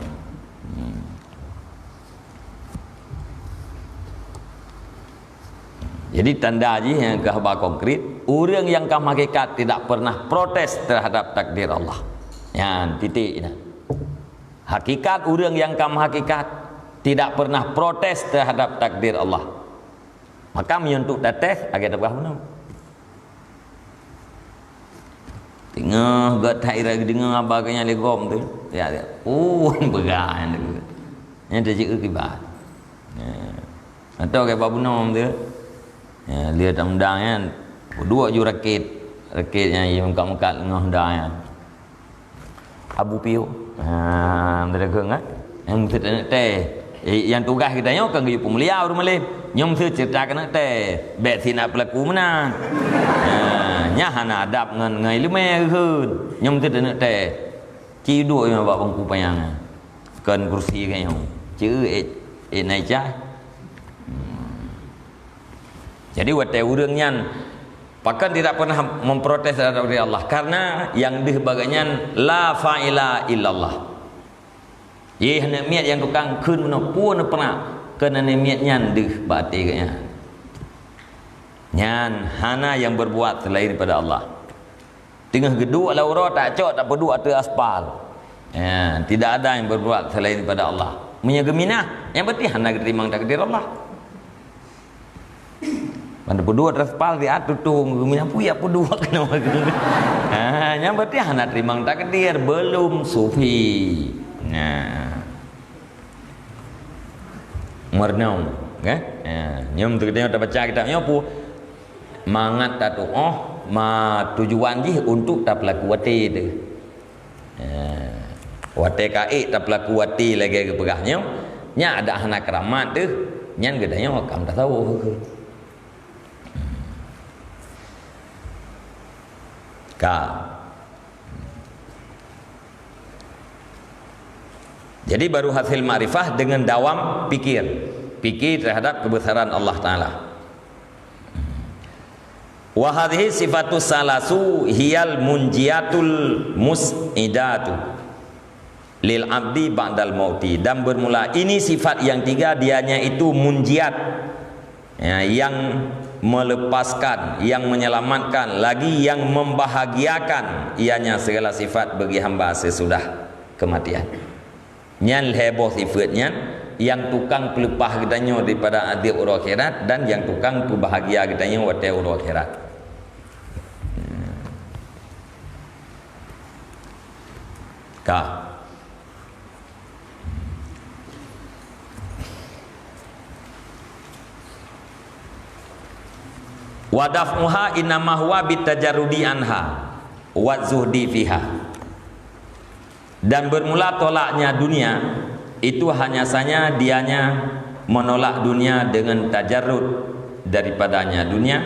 Speaker 1: Jadi tanda je yang khabar konkret, orang yang kam hakikat tidak pernah protes terhadap takdir Allah. Yang titik dah. Hakikat orang yang kam hakikat tidak pernah protes terhadap takdir Allah. Maka menyentuh tetes agak terpah mana? Tengah gat tai lagi dengar abaganya legom tu. Ya dia. Began tu. Yang terjik akibat. Atau ke babunom tu. Ya, dia tak undang kan. Dua ju rakitnya yang muka-muka ngah undang. Abu Piu. Mereka kan yang mesti teh yang tugas kita nyo kan gaya pemulia orang Malay nyom mesti cerita kena teh bet sina pelaku mana nya hana adab ngai lume keun nyom tu nak teh chi duk yang bawa bangku payang kan kursi kan yang chữ này trái. Jadi wate urang nyan bahkan tidak pernah memprotes dari Allah karena yang dih baganyan la fa'ila illallah. Ye hana miat yang tukang keun meno pun pernah kena miat nyan dih bate katnya. Nyan hana yang berbuat selain daripada Allah. Tengah geduk laura tak cok tak perdu atas aspal. Ya, tidak ada yang berbuat selain daripada Allah. Menyageminah yang berarti hana terima takdir Allah. Pada perdu atas aspal di atur tu geminah puya perdu kena. Yang berarti hana terima takdir belum sufi. Nah. Mernau, kan? Nyom tu kita baca kitabnya apa? Mangat tatu ma tujuan ji untuk tak pelaku wati tu. Wati kai tak pelaku wati lagi ke pegahnya. Nya ada anak keramat tu, nyan gedanya kam tak tahu. Ka. Jadi baru hasil ma'rifah dengan dawam fikir terhadap kebesaran Allah Ta'ala. Wa hadhihi sifatus salasu hiyal munjiatul mus'idatu lil abdi ba'dal mauti. Dan bermula ini sifat yang tiga dianya itu munjiat, ya, yang melepaskan, yang menyelamatkan, lagi yang membahagiakan ianya segala sifat bagi hamba sesudah kematian. Nyan heboh sifatnya yang tukang pelepah kitanya daripada adib ura akhirat dan yang tukang berbahagia kitanya wate ura akhirat. Ka wadafmuha innama huwa bitajarrudi anha wa zuhdi fiha. Dan bermula tolaknya dunia itu hanya saja dianya menolak dunia dengan tajarrud daripadanya dunia,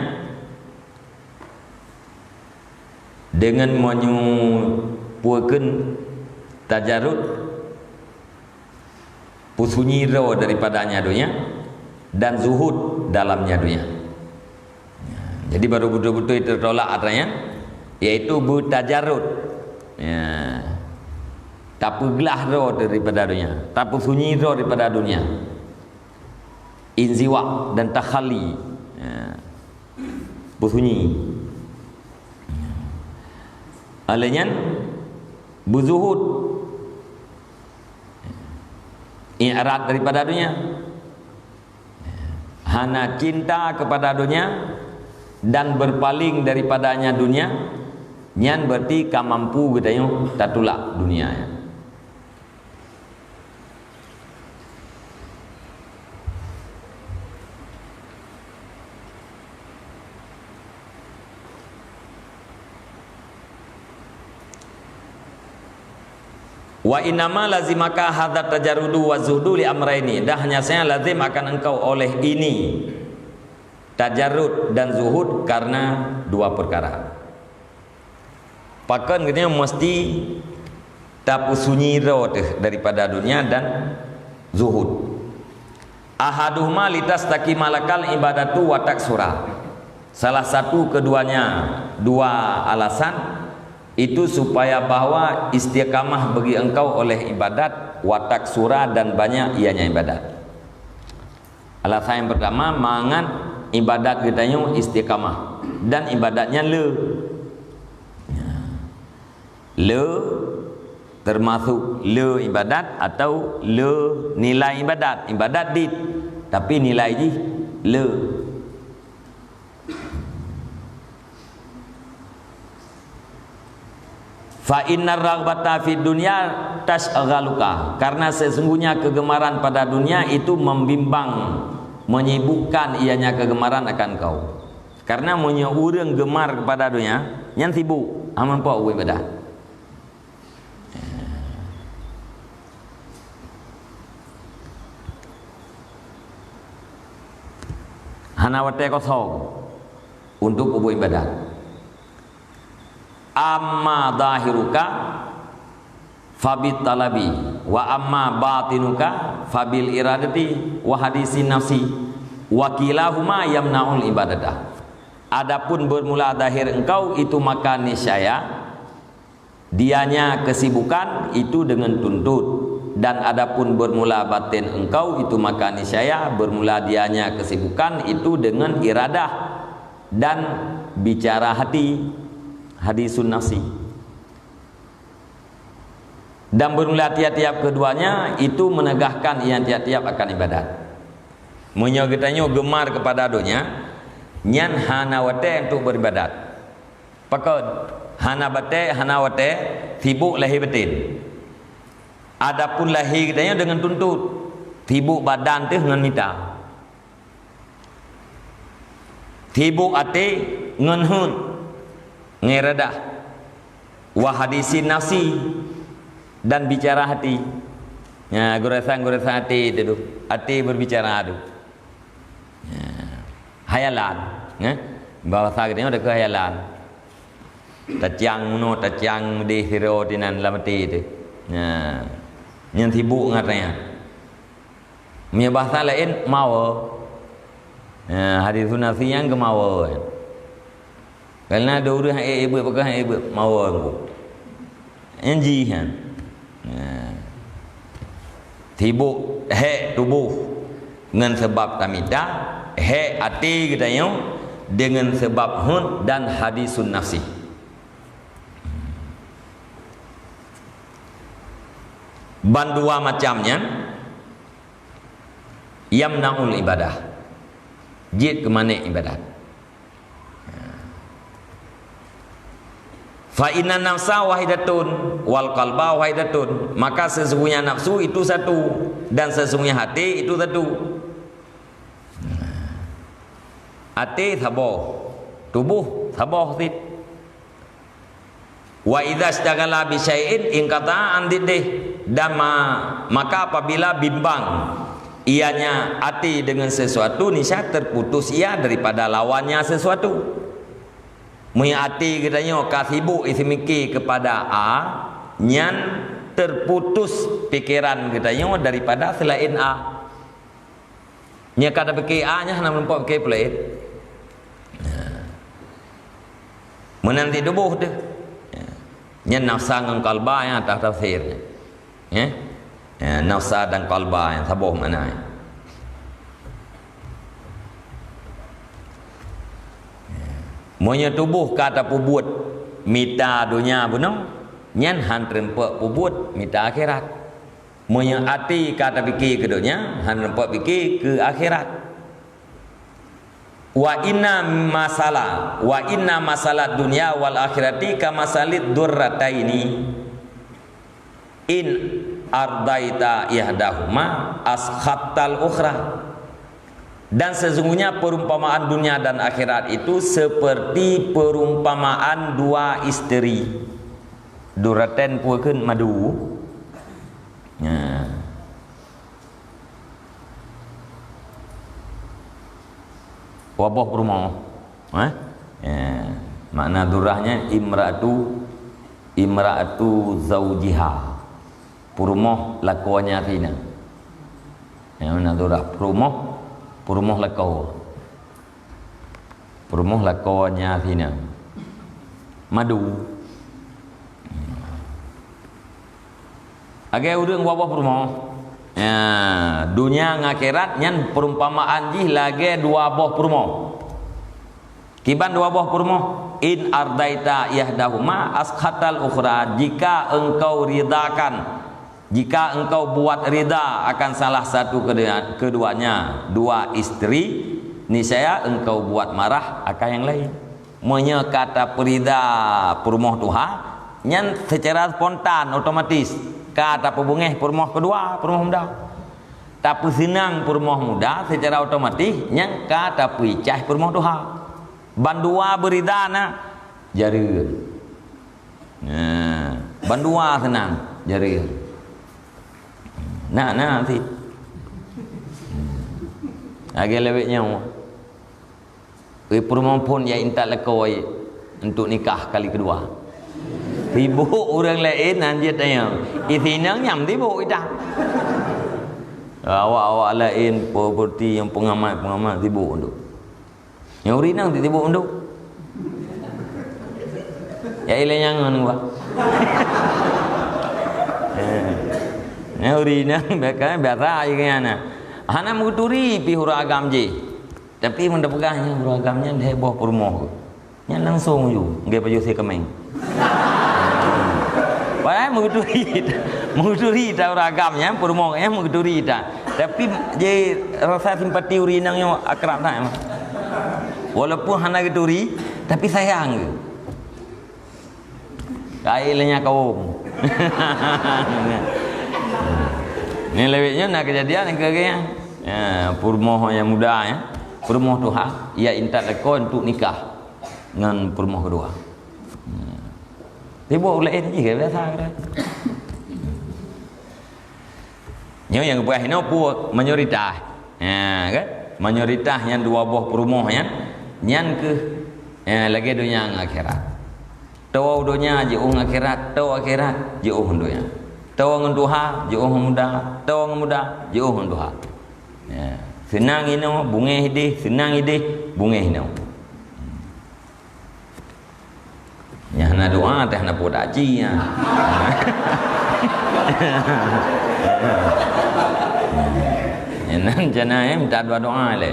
Speaker 1: dengan menyupuakan tajarrud pusunyi ro daripadanya dunia dan zuhud dalamnya dunia. Jadi baru betul-betul itu tertolak artinya yaitu bertajarrud, ya, tak pegelah ro daripada dunia, tak sunyi ro daripada dunia, inziwa dan takhali, ya, bersunyi. Alanya berzuhud, i'rad daripada dunia, hana cinta kepada dunia dan berpaling daripadanya dunia. Nyan berarti kamampu gedayong tatulak dunia, ya. Wa innama lazimaka hadza tajarrudu wa zuhdu li amrayni. Dah hanya saya lazim akan engkau oleh ini tajarrud dan zuhud karena dua perkara. Pakan katanya mesti tapu sunyi daripada dunia dan zuhud. Ahaduhuma litastaqimalakal ibadatu wa taksura. Salah satu keduanya, dua alasan itu supaya bahwa istiqamah bagi engkau oleh ibadat, watak surah dan banyak ianya ibadat. Alasan yang pertama, mangan ibadat kitanya istiqamah dan ibadatnya le termasuk le ibadat atau le nilai ibadat. Ibadat dit tapi nilai ji le. Fa innar raghbata fid dunya tasghaluka, karena sesungguhnya kegemaran pada dunia itu membimbang, menyibukkan ianya kegemaran akan kau. Karena punya orang gemar kepada dunia, yang sibuk aman po ibadah. Hana wate kosong untuk ibadah. amma zahiruka fabit talabi wa amma batinuka fabil iradati wa hadisin nafsi wa kilahuma yamnaul ibadatah. Adapun bermula zahir engkau itu maka niscaya dianya kesibukan itu dengan tuntut, dan adapun bermula batin engkau itu maka niscaya bermula dianya kesibukan itu dengan iradah dan bicara hati, hadisun nafsi. Dan bermula tiap-tiap keduanya itu menegahkan yang tiap-tiap akan ibadat. Menyogetanya gemar kepada dunia nyan hana wate untuk beribadat. Pakon hana bate hana wate sibuk lahir batin. Adapun lahir katanya dengan tuntut, sibuk badan tu dengan mita, sibuk hati dengan hun ngeradah, wa hadisin nafsi dan bicara hati. Ya, goresan hati itu, hati berbicara tu. Hayalan, bahasa kita ada kehayalan. Tajang muno, tajang di hero dinan lamati itu. Yang sibuk ngatanya. Punya bahasa lain mawa. Hadis nafsi yang ke mawa. Kerana ada orang ibu pakai ibu mawa aku. Enji kan. Sibuk tubuh dengan sebab tamita, hati katanya dengan sebab hun dan hadisun nafsi. Bandua macamnya yamnaul ibadah, jid ke mana ibadat. Fa inna nafsa wahidatun wal qalba wahidatun, maka sesungguhnya nafsu itu satu dan sesungguhnya hati itu satu. Hati saboh, tubuh saboh sit. Wa idza istaghala bi syai'in in qata'a an diddih, dan maka apabila bimbang ianya hati dengan sesuatu, niscaya terputus ia daripada lawannya sesuatu. Munya hati katanya kasibu isi mikir kepada A, nyan terputus pikiran katanya daripada selain A. Nya kata fikir A nya nak nampak fikir pelit. Menanti tubuh tu. Nya nafsa dengan qalba yang atas tafsirnya. Nafsa dan qalba yang sabuh mana. Monya tubuh kata pubut mita dunia buno, nyan han trempak pubut mita akhirat. Monya hati kata fikir ke dunia, han trempak fikir ke akhirat. Wa inna masalah dunia wal akhirati kama salit durrataini in ardaita ihdahuma askhattal ukhra. Dan sesungguhnya perumpamaan dunia dan akhirat itu seperti perumpamaan dua isteri. Duraten puakeun madu. Wabah rumah. Makna durahnya imra'atu zaujiha. Purmoh lakuannya tina. Yang mana durah purmoh lakau. Purmoh lakuannya tina. Madu. Agai urang wabah purmoh. Dunia ngakhirat nyan perumpamaan jih lagi dua boh purmoh. Kiban dua boh purmoh, in ardaita yahdahuma askhatal ukhra, jika engkau ridakan, jika engkau buat rida akan salah satu keduanya, dua istri, niscaya engkau buat marah akan yang lain. Monya kata perida purmoh tuha nyan secara spontan otomatis kata pebungeh purmoh kedua purmoh muda. Tapi senang purmoh muda secara otomatis yang kata picah purmoh tuha. Bandua beridana jari. Bandua senang jari. Nah nanti. Agak lebihnya. Purmoh pun ya intak lekoi untuk nikah kali kedua. Sibuk orang lain anjir tanya. Isinang nyam sibuk kita. Awak-awak lain seperti yang pengamat sibuk tu. Yang urinang sibuk tu. Ya ilah jangan gua. Yang urinang biasa aja kan. Hana menguturi pi huragam je. Tapi mun dah pegahnya huragamnya dia heboh permoh. Nya langsung ju ngai baju saya kemeng. Padahal menguturi dah huragamnya permohnya menguturi dah. Tapi je rasa simpati urinangnya akrab dah. Walaupun hana geturi tapi sayang ke. Kailnya kaum. Ni lebihnya nak kejadian yang kegaya. Ya, permoh yang muda ya. Permoh tu ia intat lekon untuk nikah dengan permoh kedua. Dia buat lain je biasa ke. Yang buah ini puak mayoritas. Ya kan? Mayoritas yang dua buah permoh yang ke lagi dunia akhirat. Tahu dunia je akhirat, tahu akhirat je dunia. Tahu dengan Tuhan je muda, tahu dengan muda je Tuhan. Ya. Senang ini bunga hidih, senang hidih bunga ini. Ya nak doa teh nak buat haji ya. Nan jana minta doa le.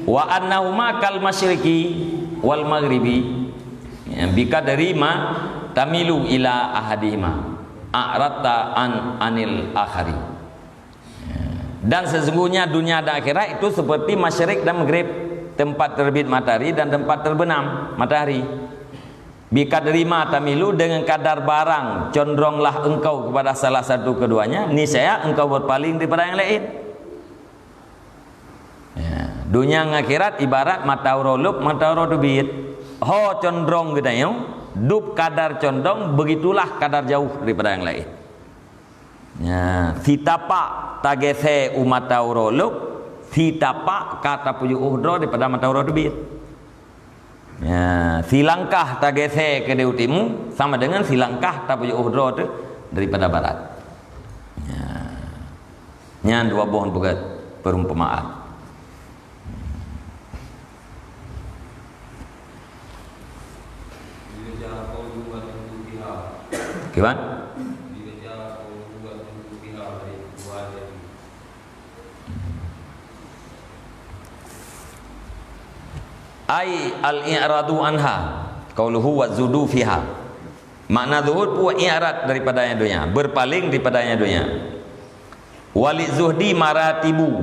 Speaker 1: Wa annahuma kal masyriqi wal maghribi. Bika dari ma tamilu ila ahadihima a'rata anil akhari. Dan sesungguhnya dunia dan akhirat itu seperti masyriq dan maghrib, tempat terbit matahari dan tempat terbenam matahari. Bika dari ma tamilu, dengan kadar barang condonglah engkau kepada salah satu keduanya, niscaya engkau berpaling daripada yang lain. Dunia dan akhirat ibarat matahari lub matahari terbit. Ho condong gedanya, dub kadar condong, begitulah kadar jauh daripada yang lain. Ya, si tapak tagese umat tauroluk, si tapak kata puju uhdro daripada matahari terbit. Ya, si langkah tagese ke utimu sama dengan si langkah tapuju uhdro tu daripada barat. Ya, nyan dua bohon bukan perumpamaan. Gimana? Ai al-i'radu anha qauluhu wa zudu fiha. Makna zuhud puak i'rad daripadanya dunia, berpaling daripadanya dunia. Wali zuhdi maratibu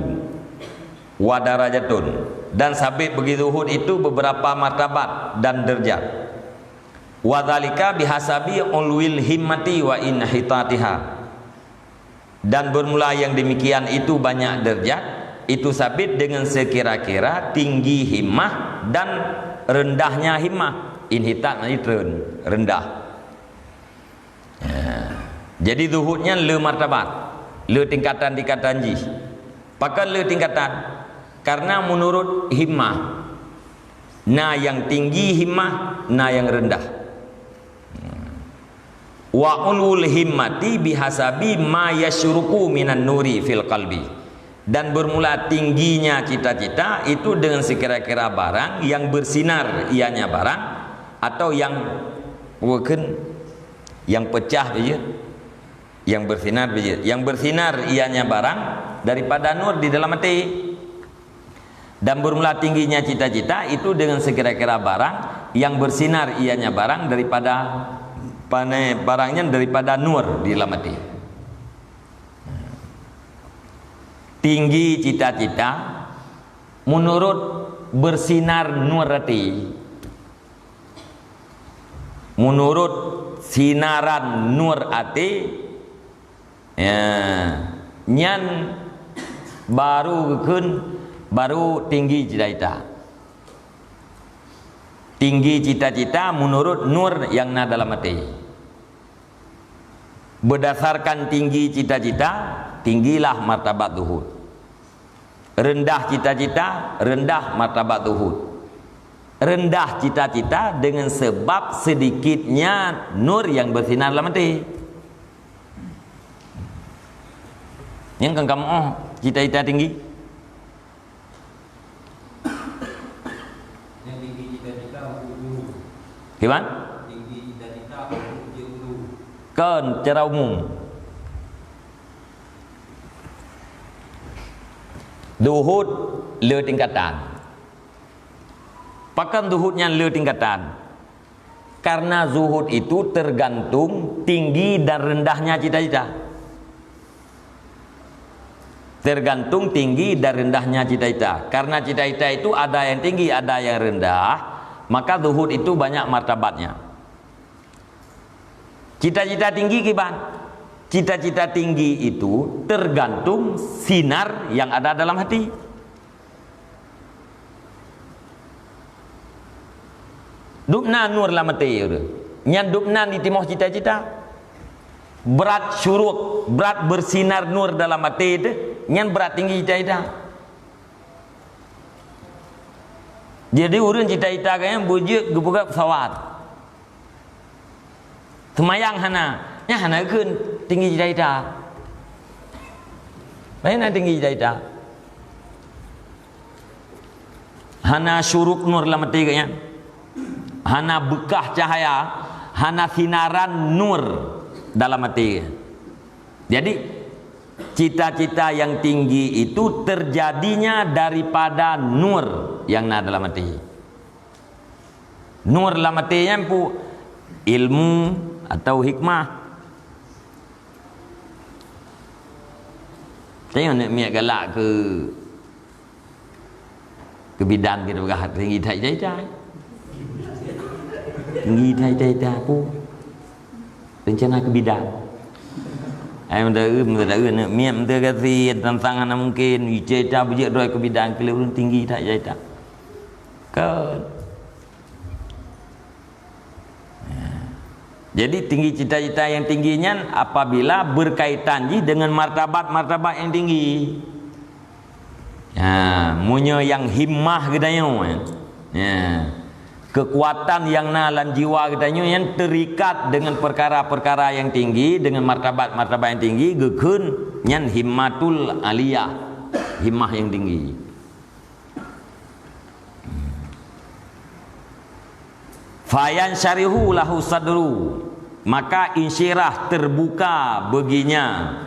Speaker 1: wa darajatun, dan sabit bagi zuhud itu beberapa martabat dan derajat. Wa dzalika bihasabi ulwil himmati wa inhitatiha. Dan bermula yang demikian itu banyak derajat, itu sabit dengan sekira-kira tinggi himmah dan rendahnya himmah. Inhitat itu rendah. Jadi zuhudnya le martabat, le tingkatan-tingkatan ji. Pakai le tingkatan karena menurut himmah. Na yang tinggi himmah, na yang rendah. Wa ulul himmati bihasabi ma yasyruku minan nuri fil qalbi. Dan bermula tingginya cita-cita itu dengan sekira-kira barang yang bersinar ianya barang, atau yang bukan yang pecah saja, yang bersinar saja, yang bersinar ianya barang daripada nur di dalam hati. Dan bermula tingginya cita-cita itu dengan sekira-kira barang yang bersinar ianya barang daripada barangnya daripada nur di dalam hati. Tinggi cita-cita menurut bersinar nur hati, menurut sinaran nur hati, ya, nyan baru tinggi cita-cita. Tinggi cita-cita menurut nur yang ada dalam hati. Berdasarkan tinggi cita-cita, tinggilah martabat zuhud. Rendah cita-cita, rendah martabat zuhud. rendah cita-cita dengan sebab sedikitnya nur yang bersinar dalam hati. Yang kan kamu cita-cita tinggi.
Speaker 2: Yang tinggi cita-cita untuk dulu.
Speaker 1: Gimana?
Speaker 2: Tinggi cita-cita untuk dia dulu.
Speaker 1: Kan secara umum. Zuhud le tingkatan. Pakan zuhudnya le tingkatan. Karena zuhud itu tergantung tinggi dan rendahnya cita-cita. Tergantung tinggi dan rendahnya cita-cita. Karena cita-cita itu ada yang tinggi, ada yang rendah, maka zuhud itu banyak martabatnya. Cita-cita tinggi gimana? Cita-cita tinggi itu tergantung sinar yang ada dalam hati. Dupna nur la mati tu. Nyan dupna di timoh cita-cita. Berat syuruk, berat bersinar nur dalam hati tu, nyan berat tinggi cita-cita. Jadi urang cita-cita kan bujuk gebuka pesawat. Semayang hana, nya hana keun tinggi cita-cita. Mana tinggi cita-cita? Hana syuruk nur dalam hati kan. Hana bekah cahaya, hana sinaran nur dalam hati. Jadi cita-cita yang tinggi itu terjadinya daripada nur yang ada dalam hati. Nur dalam hatinya pu ilmu atau hikmah. Tengok nak miak galak ke bidan kita berkat tinggi cita-cita. Tinggi cita-cita pun rencana ke bidan. Ai mentera nak miak mentera kasi tentang ana mungkin cita bujik doi ke bidan kelurun tinggi cita-cita. Kan. Jadi tinggi cita-cita yang tingginya apabila berkaitan dengan martabat-martabat yang tinggi. Munyo yang himmah gedanyo. Kekuatan yang nalan jiwa gedanyo yang terikat dengan perkara-perkara yang tinggi, dengan martabat-martabat yang tinggi, gekeun nyan himmatul aliyah, himmah yang tinggi. Fayan syarihu lahu sadru, maka insyirah terbuka baginya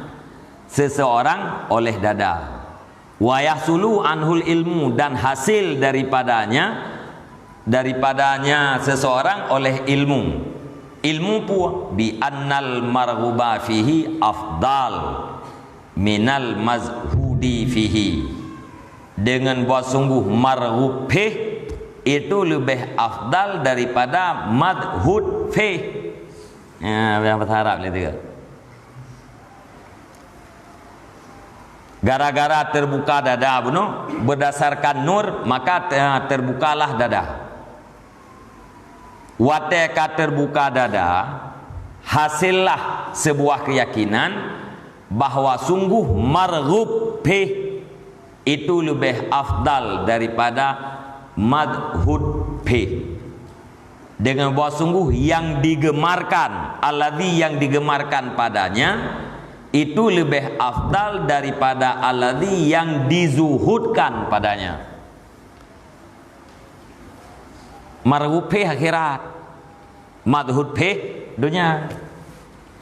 Speaker 1: seseorang oleh dada. Wa yahsulu anhul ilmu, dan hasil daripadanya seseorang oleh ilmu. Ilmu pun bi annal marghuba fihi afdal minal mazhudi fihi. Dengan buat sungguh marghub itu lebih afdal daripada madhud fi. Yang bahasa Arab ni tu. Gara-gara terbuka dada bunuh berdasarkan nur, maka terbukalah dada. Wateka terbuka dada, hasillah sebuah keyakinan bahawa sungguh marghub fi itu lebih afdal daripada madhud fi. Dengan bahawa sungguh yang digemarkan, alladhi yang digemarkan padanya itu lebih afdal daripada alladhi yang dizuhudkan padanya. Marghub fi akhirat, madhud fi dunia.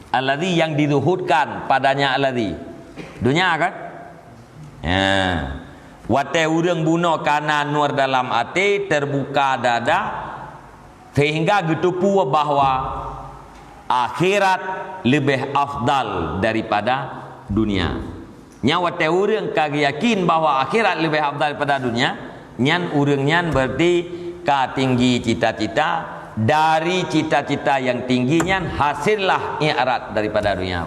Speaker 1: Alladhi yang dizuhudkan padanya alladhi dunia kan. Wate urang bunuh kana nur dalam hati, terbuka dada, sehingga getupu bahawa akhirat lebih afdal daripada dunia. Nyawa te urang kagak yakin bahawa akhirat lebih afdal daripada dunia, nyan urang nyan berarti ka tinggi cita-cita, dari cita-cita yang tingginya hasillah i'rad daripada dunia.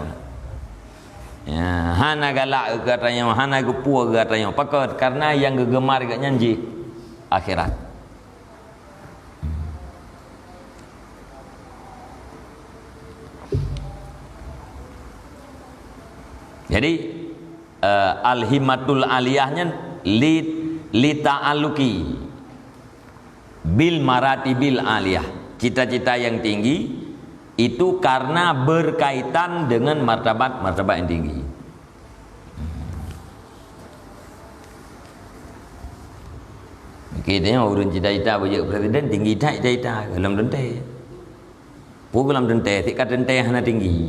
Speaker 1: Hana galak katanya, hana gepua katanya. Pakot karena yang gegemar katanya nji akhirat. Jadi al-himmatul aliyahnya li ta'alluqi bil maratibil aliyah, cita-cita yang tinggi itu karena berkaitan dengan martabat-martabat yang tinggi. Kita tengok urun cita-cita berjaya presiden tinggi tak cita-cita dalam dente. Dalam dente, tikat dente hana tinggi.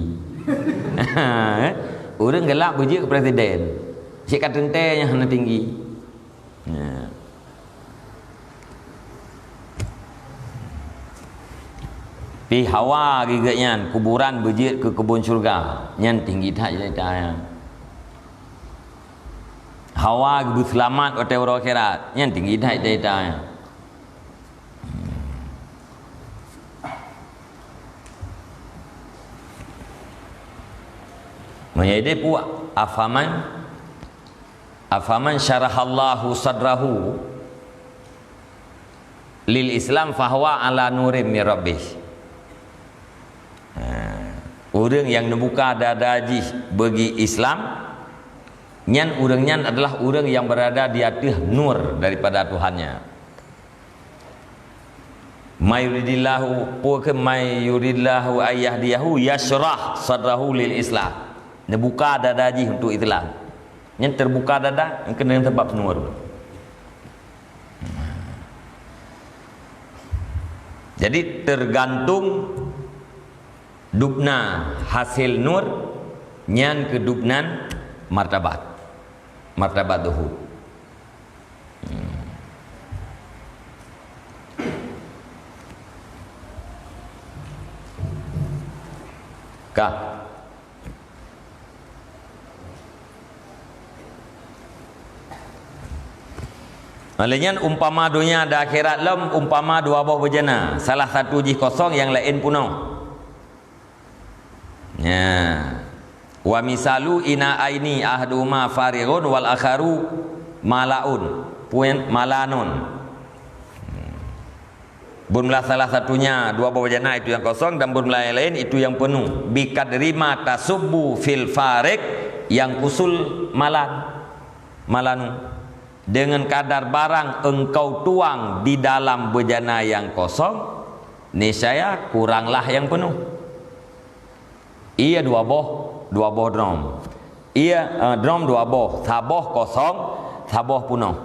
Speaker 1: Urun gelap berjaya presiden. Tikat dente yang hana tinggi. Pi hawa gigatnya kuburan berjaya ke kebun syurga. Yang tinggi tak cita-cita. Hawa ibu selamat hotel orang akhirat yang tinggi dah cita-cita. Menjadi puak afaman syarahallahu sadrahu lil Islam fahuwa ala nurim min rabbih. Orang yang membuka dada bagi Islam, nyan urangnya adalah orang yang berada di atas nur daripada Tuhannya. Mayuridillahu puke mayuridillahu ayyahdiyahu yashrah sadrahu lil Islam. Dia buka dada untuk Islam. Yang terbuka dada yang kena sebab nur. Jadi tergantung dubna hasil nur nyan ke dubnan martabat zuhud. Kah? Malahnya umpama dunia ada akhirat lam umpama dua buah bejana, salah satu jih kosong yang lain penuh. Ya. Wa misalu ina aini ahduma farighun wal akharu malaun, puan malanun. Bunlah salah satunya dua buah bejana itu yang kosong dan bunlah yang lain itu yang penuh. Bi kadri ma tasubbu fil farik, yang kusul malanu. Dengan kadar barang engkau tuang di dalam bejana yang kosong, niscaya kuranglah yang penuh. Ia dua boh drum. Ia drum dua boh, saboh kosong, saboh penuh.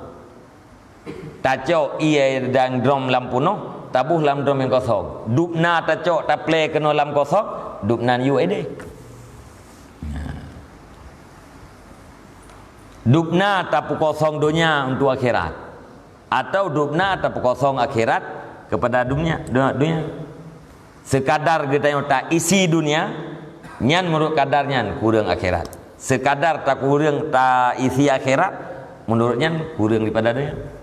Speaker 1: Tacok ia dan drum lam penuh, tabuh lam drum yang kosong. Dupna tacok taple kena lam kosong, dupna yu ede. Dupna tapu kosong dunia untuk akhirat, atau dupna tapu kosong akhirat kepada dunia. Sekadar kita yang tak isi dunia, nyan menurut kadarnya kurang akhirat. Sekadar tak kurang tak isi akhirat, menurutnya kurang daripada dunia.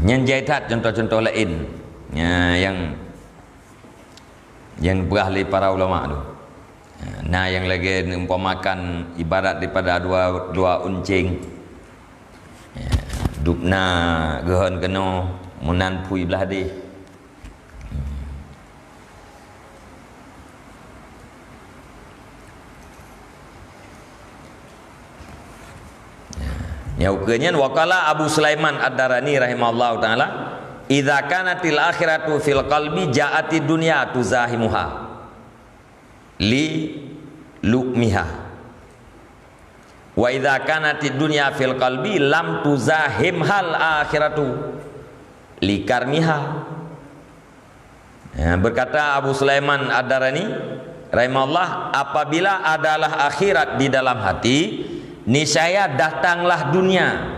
Speaker 1: Yang jaitat contoh-contoh lain yang berahli para ulama tu. Nah yang lagi umpamakan ibarat daripada dua uncing. Dupna gehon kena munan pui belah di. Nyaukeunnya waqala Abu Sulaiman Ad-Darani rahimahullahu taala, idza kanatil akhiratu fil qalbi ja'atid dunya tuzahimuha li lu'miha wa idza kanatid dunya fil qalbi lam tuzahimhal akhiratu li karmiha. Berkata Abu Sulaiman Ad-Darani rahimahullah, apabila adalah akhirat di dalam hati, niscaya datanglah dunia,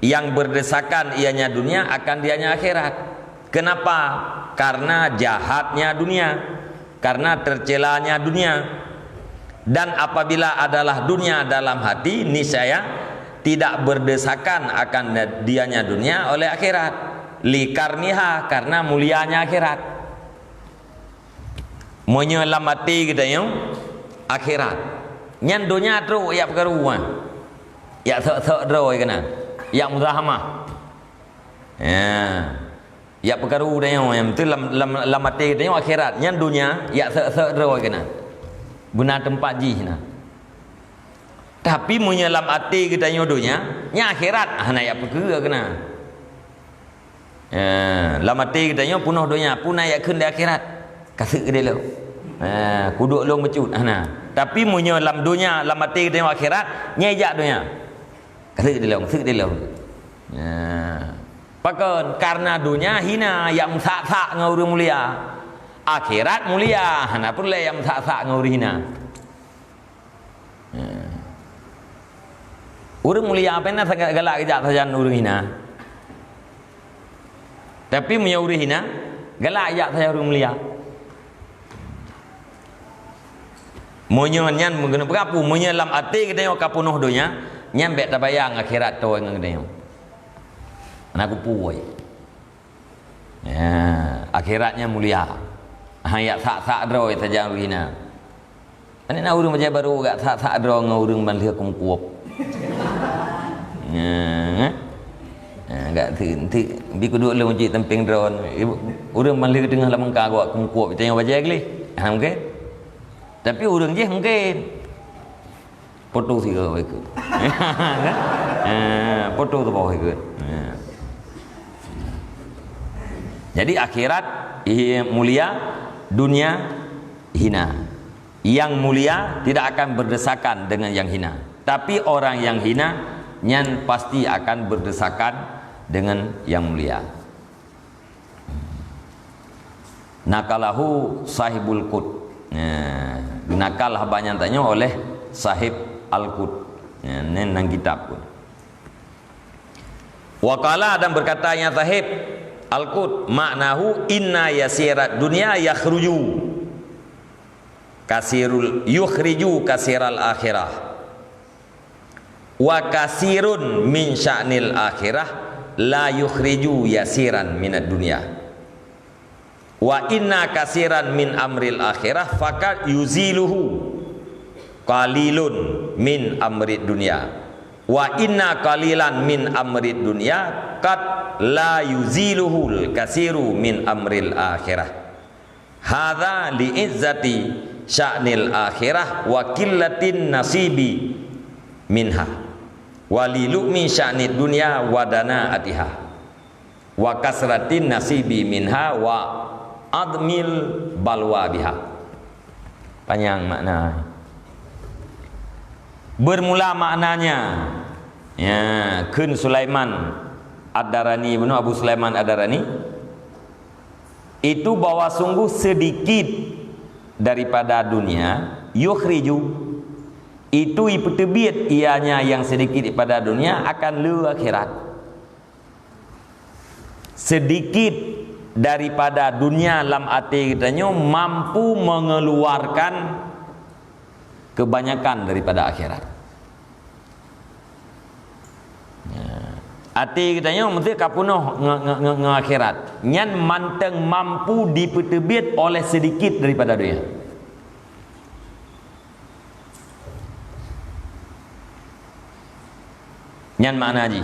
Speaker 1: yang berdesakan ianya dunia akan dianya akhirat. Kenapa? Karena jahatnya dunia, karena tercelanya dunia. Dan apabila adalah dunia dalam hati, niscaya tidak berdesakan akan dianya dunia oleh akhirat. Likarniha, karena mulianya akhirat. Menyelamati kita yang akhirat. Nyan dunia terus ya perkaruan. Ya sok-sok droi kena. Ya muzahamah. Ya. ya perkara dia yang betul lam mati dia akhirat yang dunia ya se ro kena guna tempat ji na tapi munnya lam ati kita dunia nya akhirat hana ya perkara kena lam mati kita punuh dunia punai ya keun di akhirat kasih dia lo kuduk long becut hana tapi munnya lam dunia lam mati kita akhirat nya jak dunia kasih dia lo Pakon karena dunia hina yang sak-sak ngau urang mulia. Akhirat mulia, hana pula yang sak-sak ngau hina. Urang mulia apa nak sangat galak kejak saja urang hina. Tapi punya urang hina, galak kejak saja urang mulia. Munyo nyan mengena berapu, munyo lam ati kita ka punuh dunia, nyan bet tabayang akhirat tu ngan kita. Aku puai. Akhiratnya mulia. Ya sak-sak droi saja urina. Ani na urang macam baru gak sak-sak dro ngau urang ban lia kungkuop. Gak ti bi kuduk le uji temping drone. Urang ban lia tengah lamang ka gak kungkuop tengok baca geli. Mungkin. Tapi urang je mungkin. Foto sih ke ikut. Foto tu bawa ikut. Jadi akhirat mulia, dunia hina. Yang mulia tidak akan berdesakan dengan yang hina. Tapi orang yang hina nyan pasti akan berdesakan dengan yang mulia. Nakalahu sahibul qut. Nakalah banyak tanya oleh sahib al-qut. Nang kitab pun. Waqala dan berkatanya sahib Al-Qut maknahu inna yasirat dunia yakhriju kasirul yukhriju kasiral akhirah wa kasirun min sya'nil akhirah la yukhriju yasiran minad dunya wa inna kasiran min amril akhirah fakat yuziluhu qalilun min amrid dunya wa inna qalilan min amrid dunya qad la yuziluhul kasiru min amril akhirah hadza li izzati sya'nil akhirah wa qillatin nasibi minha wa li lu'mi sya'nid dunya wa danaatiha wa kasratin nasibi minha wa admil balwa biha. Panjang makna. Bermula maknanya kun Sulaiman Ad-Darani benar Abu Sulaiman Ad-Darani itu bahwa sungguh sedikit daripada dunia yukhriju itu ipetebit ianya yang sedikit daripada dunia akan lu akhirat. Sedikit daripada dunia lam ati katanya mampu mengeluarkan kebanyakan daripada akhirat. Ati katanya mesti kapunuh akhirat. Nyan manteng mampu dipetebit oleh sedikit daripada dunia. Nyan makna haji.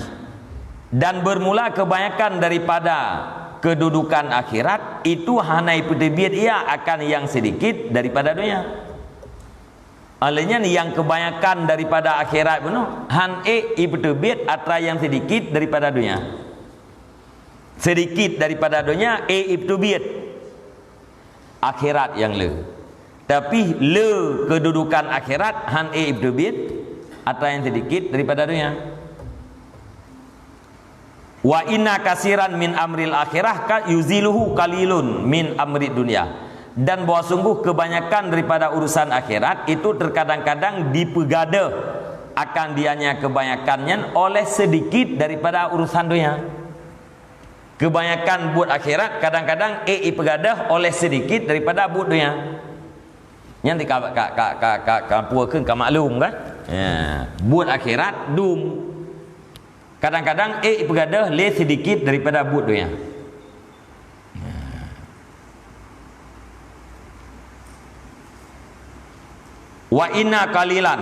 Speaker 1: Dan bermula kebanyakan daripada kedudukan akhirat itu hanai petebit ia akan yang sedikit daripada dunia. Alanya yang kebanyakan daripada akhirat benar han ibtebit atra yang sedikit daripada dunia. Sedikit daripada dunia ibtebit akhirat yang le. Tapi le kedudukan akhirat han ibtebit atra yang sedikit daripada dunia. Wa inna kasiran min amril akhirah ka yuziluhu qalilun min amrid dunia. Dan bahwa sungguh kebanyakan daripada urusan akhirat itu terkadang-kadang dipegada akan dianya kebanyakannya oleh sedikit daripada urusan dunia. Kebanyakan buat akhirat kadang-kadang ipegadah oleh sedikit daripada buat dunia. Yang di kampung ke maklum kan? Buat akhirat dum. Kadang-kadang ipegadah le sedikit daripada buat dunia. Wa inna qalilan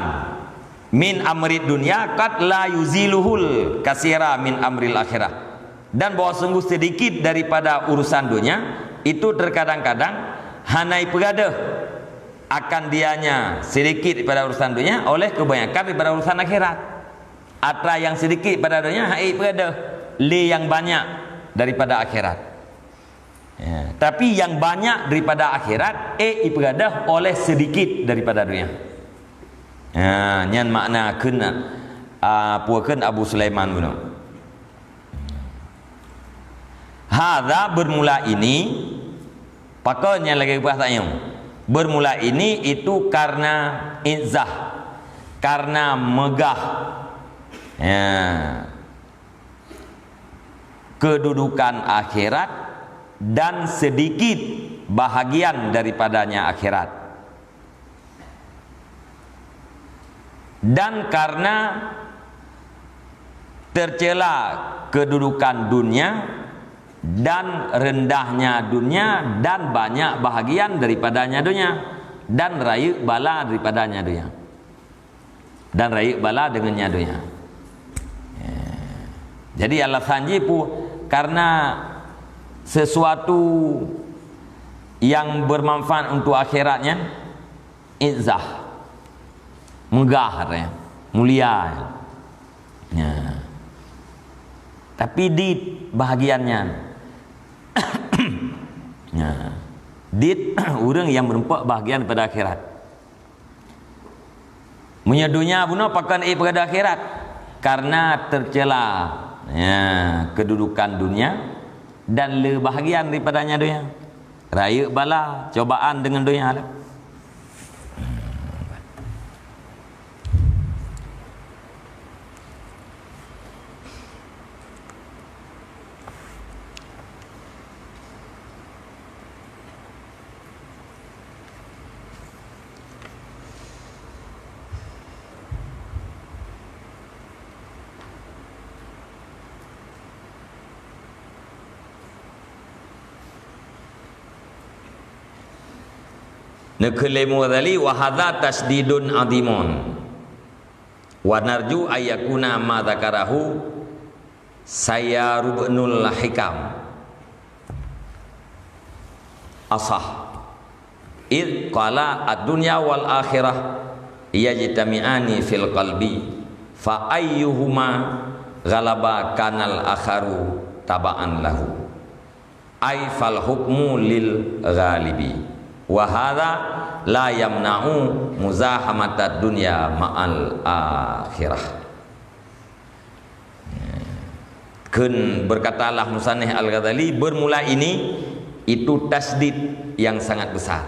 Speaker 1: min amrid dunya qad la yuziluhul kasira min amril akhirah. dan bahawa sungguh sedikit daripada urusan dunia itu terkadang-kadang hanai pegadah akan dianya sedikit daripada urusan dunia oleh kebanyakan daripada urusan akhirat. Atra yang sedikit pada dunia hai pegadah, le yang banyak daripada akhirat. Ya, tapi yang banyak daripada akhirat ipegadah oleh sedikit daripada dunia. Ya, nyan makna kena puakeun Abu Sulaiman bunuh. Hadza bermula ini pakainya lagi bahasanya. Bermula ini itu karena izzah, karena megah. Ya. Kedudukan akhirat dan sedikit bahagian daripadanya akhirat. Dan karena tercela kedudukan dunia dan rendahnya dunia dan banyak bahagian daripadanya dunia dan raya bala daripadanya dunia dan raya bala dengannya dunia. Jadi alasan jipu karena sesuatu yang bermanfaat untuk akhiratnya izzah, megah, mulia. Ya. Tapi di bahagiannya ya. Dit orang yang merempak bahagian pada akhirat. Punya dunia bunuh pakan pada akhirat karena tercela ya, kedudukan dunia dan le bahagian daripadanya dunia. Raya bala cobaan dengan dunia. Nakalimu dzali wa hadza tasdidun adimun wa narju ayakuna ma dzakarahu Sayyarubnul Hikam asah id qala ad-dunya wal akhirah yajtami'ani fil qalbi fa ayyuhuma ghalaba kanal akharu taba'an lahu ay fal hukmu lil ghalibi wa hadza la yamna'u muzahamatad dunya ma'al akhirah. Kun berkatalah Musannih Al-Ghazali, bermula ini itu tasdid yang sangat besar,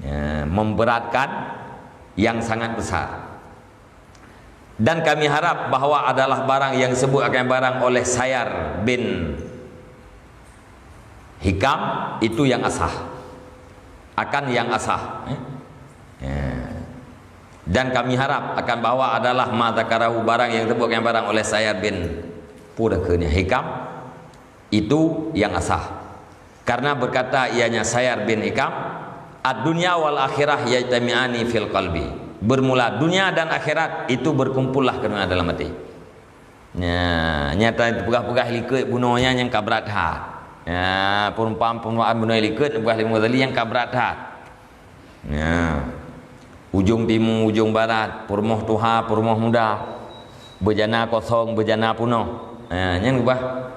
Speaker 1: ya, memberatkan yang sangat besar. Dan kami harap bahwa adalah barang yang disebut akan barang oleh Sayyar bin Hikam itu yang asah, akan yang asah. Dan kami harap akan bahwa adalah madzakarahu barang yang disebutkan barang oleh Sayyar bin Hikam itu yang asah. Karena berkata ianya Sayyar bin Hikam, ad-dunya wal akhirah yajtami'ani fil qalbi. Bermula dunia dan akhirat itu berkumpullah ke dalam hati. Nyata pegah-pegah likut bunuhnya yang kabrat hat. Ya, perumpamaan bunuh likut buah lima kali yang kabrat hat. Ya. Ujung timur, ujung barat, purmoh tuha, purmoh muda, bejana kosong, bejana punoh. Ya, yang ubah,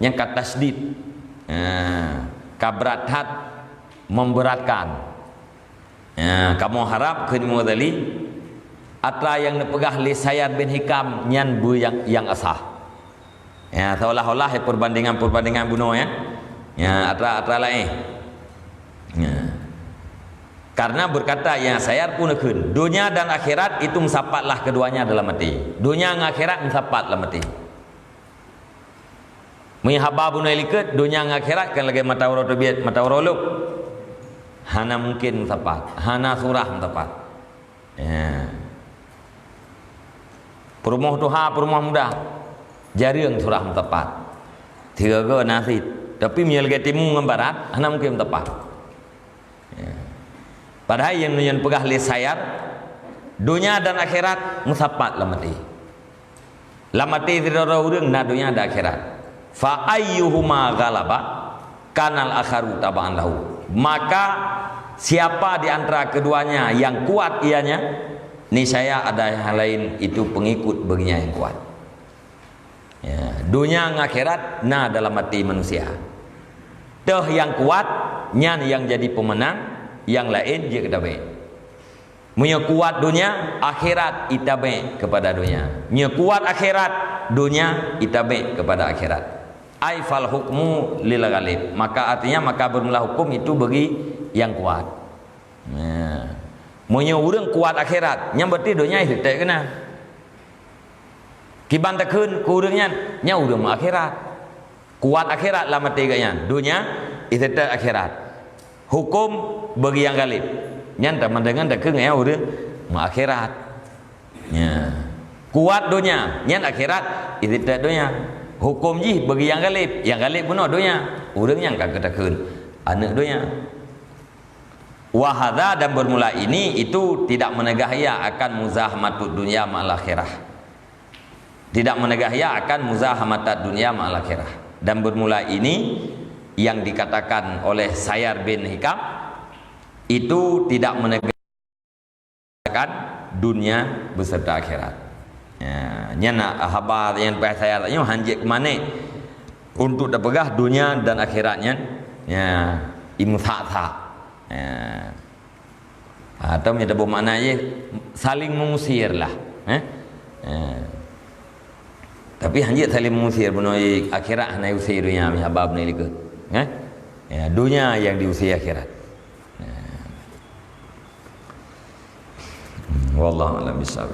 Speaker 1: yang kata tasdid. Ya, kabrat hat memberatkan. Ya, kamu harap ke lima kali atra yang dipegah li Sayyar bin Hikam nyan bu yang asah. Ya, seolah-olah perbandingan bunuh ya. Ya, atra lain. Ya. Karena berkata yang Sayyar pun nakun, dunia dan akhirat itu mensapatlah keduanya dalam hati. Dunia dan akhirat mensapat dalam hati. Mihaba bunuh liket dunia dan akhirat kan lagi mata urut mata uruluk. Hana mungkin mensapat, hana surah mensapat. Ya. Perumuh tuha, perumuh muda. Jarang surah mensapat. Tiga ke nasid. Tapi menyelgai timur dengan barat, hana mungkin mensapat. Ya. Padahal yang pegah li Sayyar dunia dan akhirat mensapat lamati. Lamati tidak ada urang na dunia dan akhirat. fa ayyuhuma ghalaba kanal akharu taba'an lahu. Maka siapa di antara keduanya yang kuat ianya, niscaya ada yang lain itu pengikut baginya yang kuat. Ya, dunia akhirat nah dalam hati manusia. Teh yang kuat nyan yang jadi pemenang, yang lain je ketabe. Punya kuat dunia, akhirat itabe kepada dunia. Punya kuat akhirat, dunia itabe kepada akhirat. Ai fal hukmu lil ghalib. Maka artinya maka bermula hukum itu bagi yang kuat. Nah, punya orang kuat akhirat, yang berarti dunia itu tak kena. Kiban takun ku urangnya, nya urang akhirat. Kuat akhirat lah mati ganya. Dunia itu tak akhirat. Hukum bagi yang ghalib. Nyan tak mendengar tak keng ya udah akhirat. Ya. Kuat dunia, nyan akhirat itu tak dunia. Hukum ji bagi yang galib pun dunia. Urang yang kagak takun anak dunia. Wahada dan bermula ini itu tidak menegahya akan muzahamatud dunia ma'al akhirah. Tidak menegahya akan muzahamatud dunia ma'al akhirah. Dan bermula ini yang dikatakan oleh Sayyar bin Hikam itu tidak menegakkan dunia beserta akhirat. Ya, nyana habar yang saya tanya hanjik ke mana untuk dapegah dunia dan akhiratnya. Ya, imthatha. Ya. Atau ada bermakna je saling mengusir lah. Ya. Tapi hanjik saling mengusir benoi akhirat hanai usir dunia habab ni likut. Ya, dunia yang diusir akhirat. Wallahu a'lam bishawab.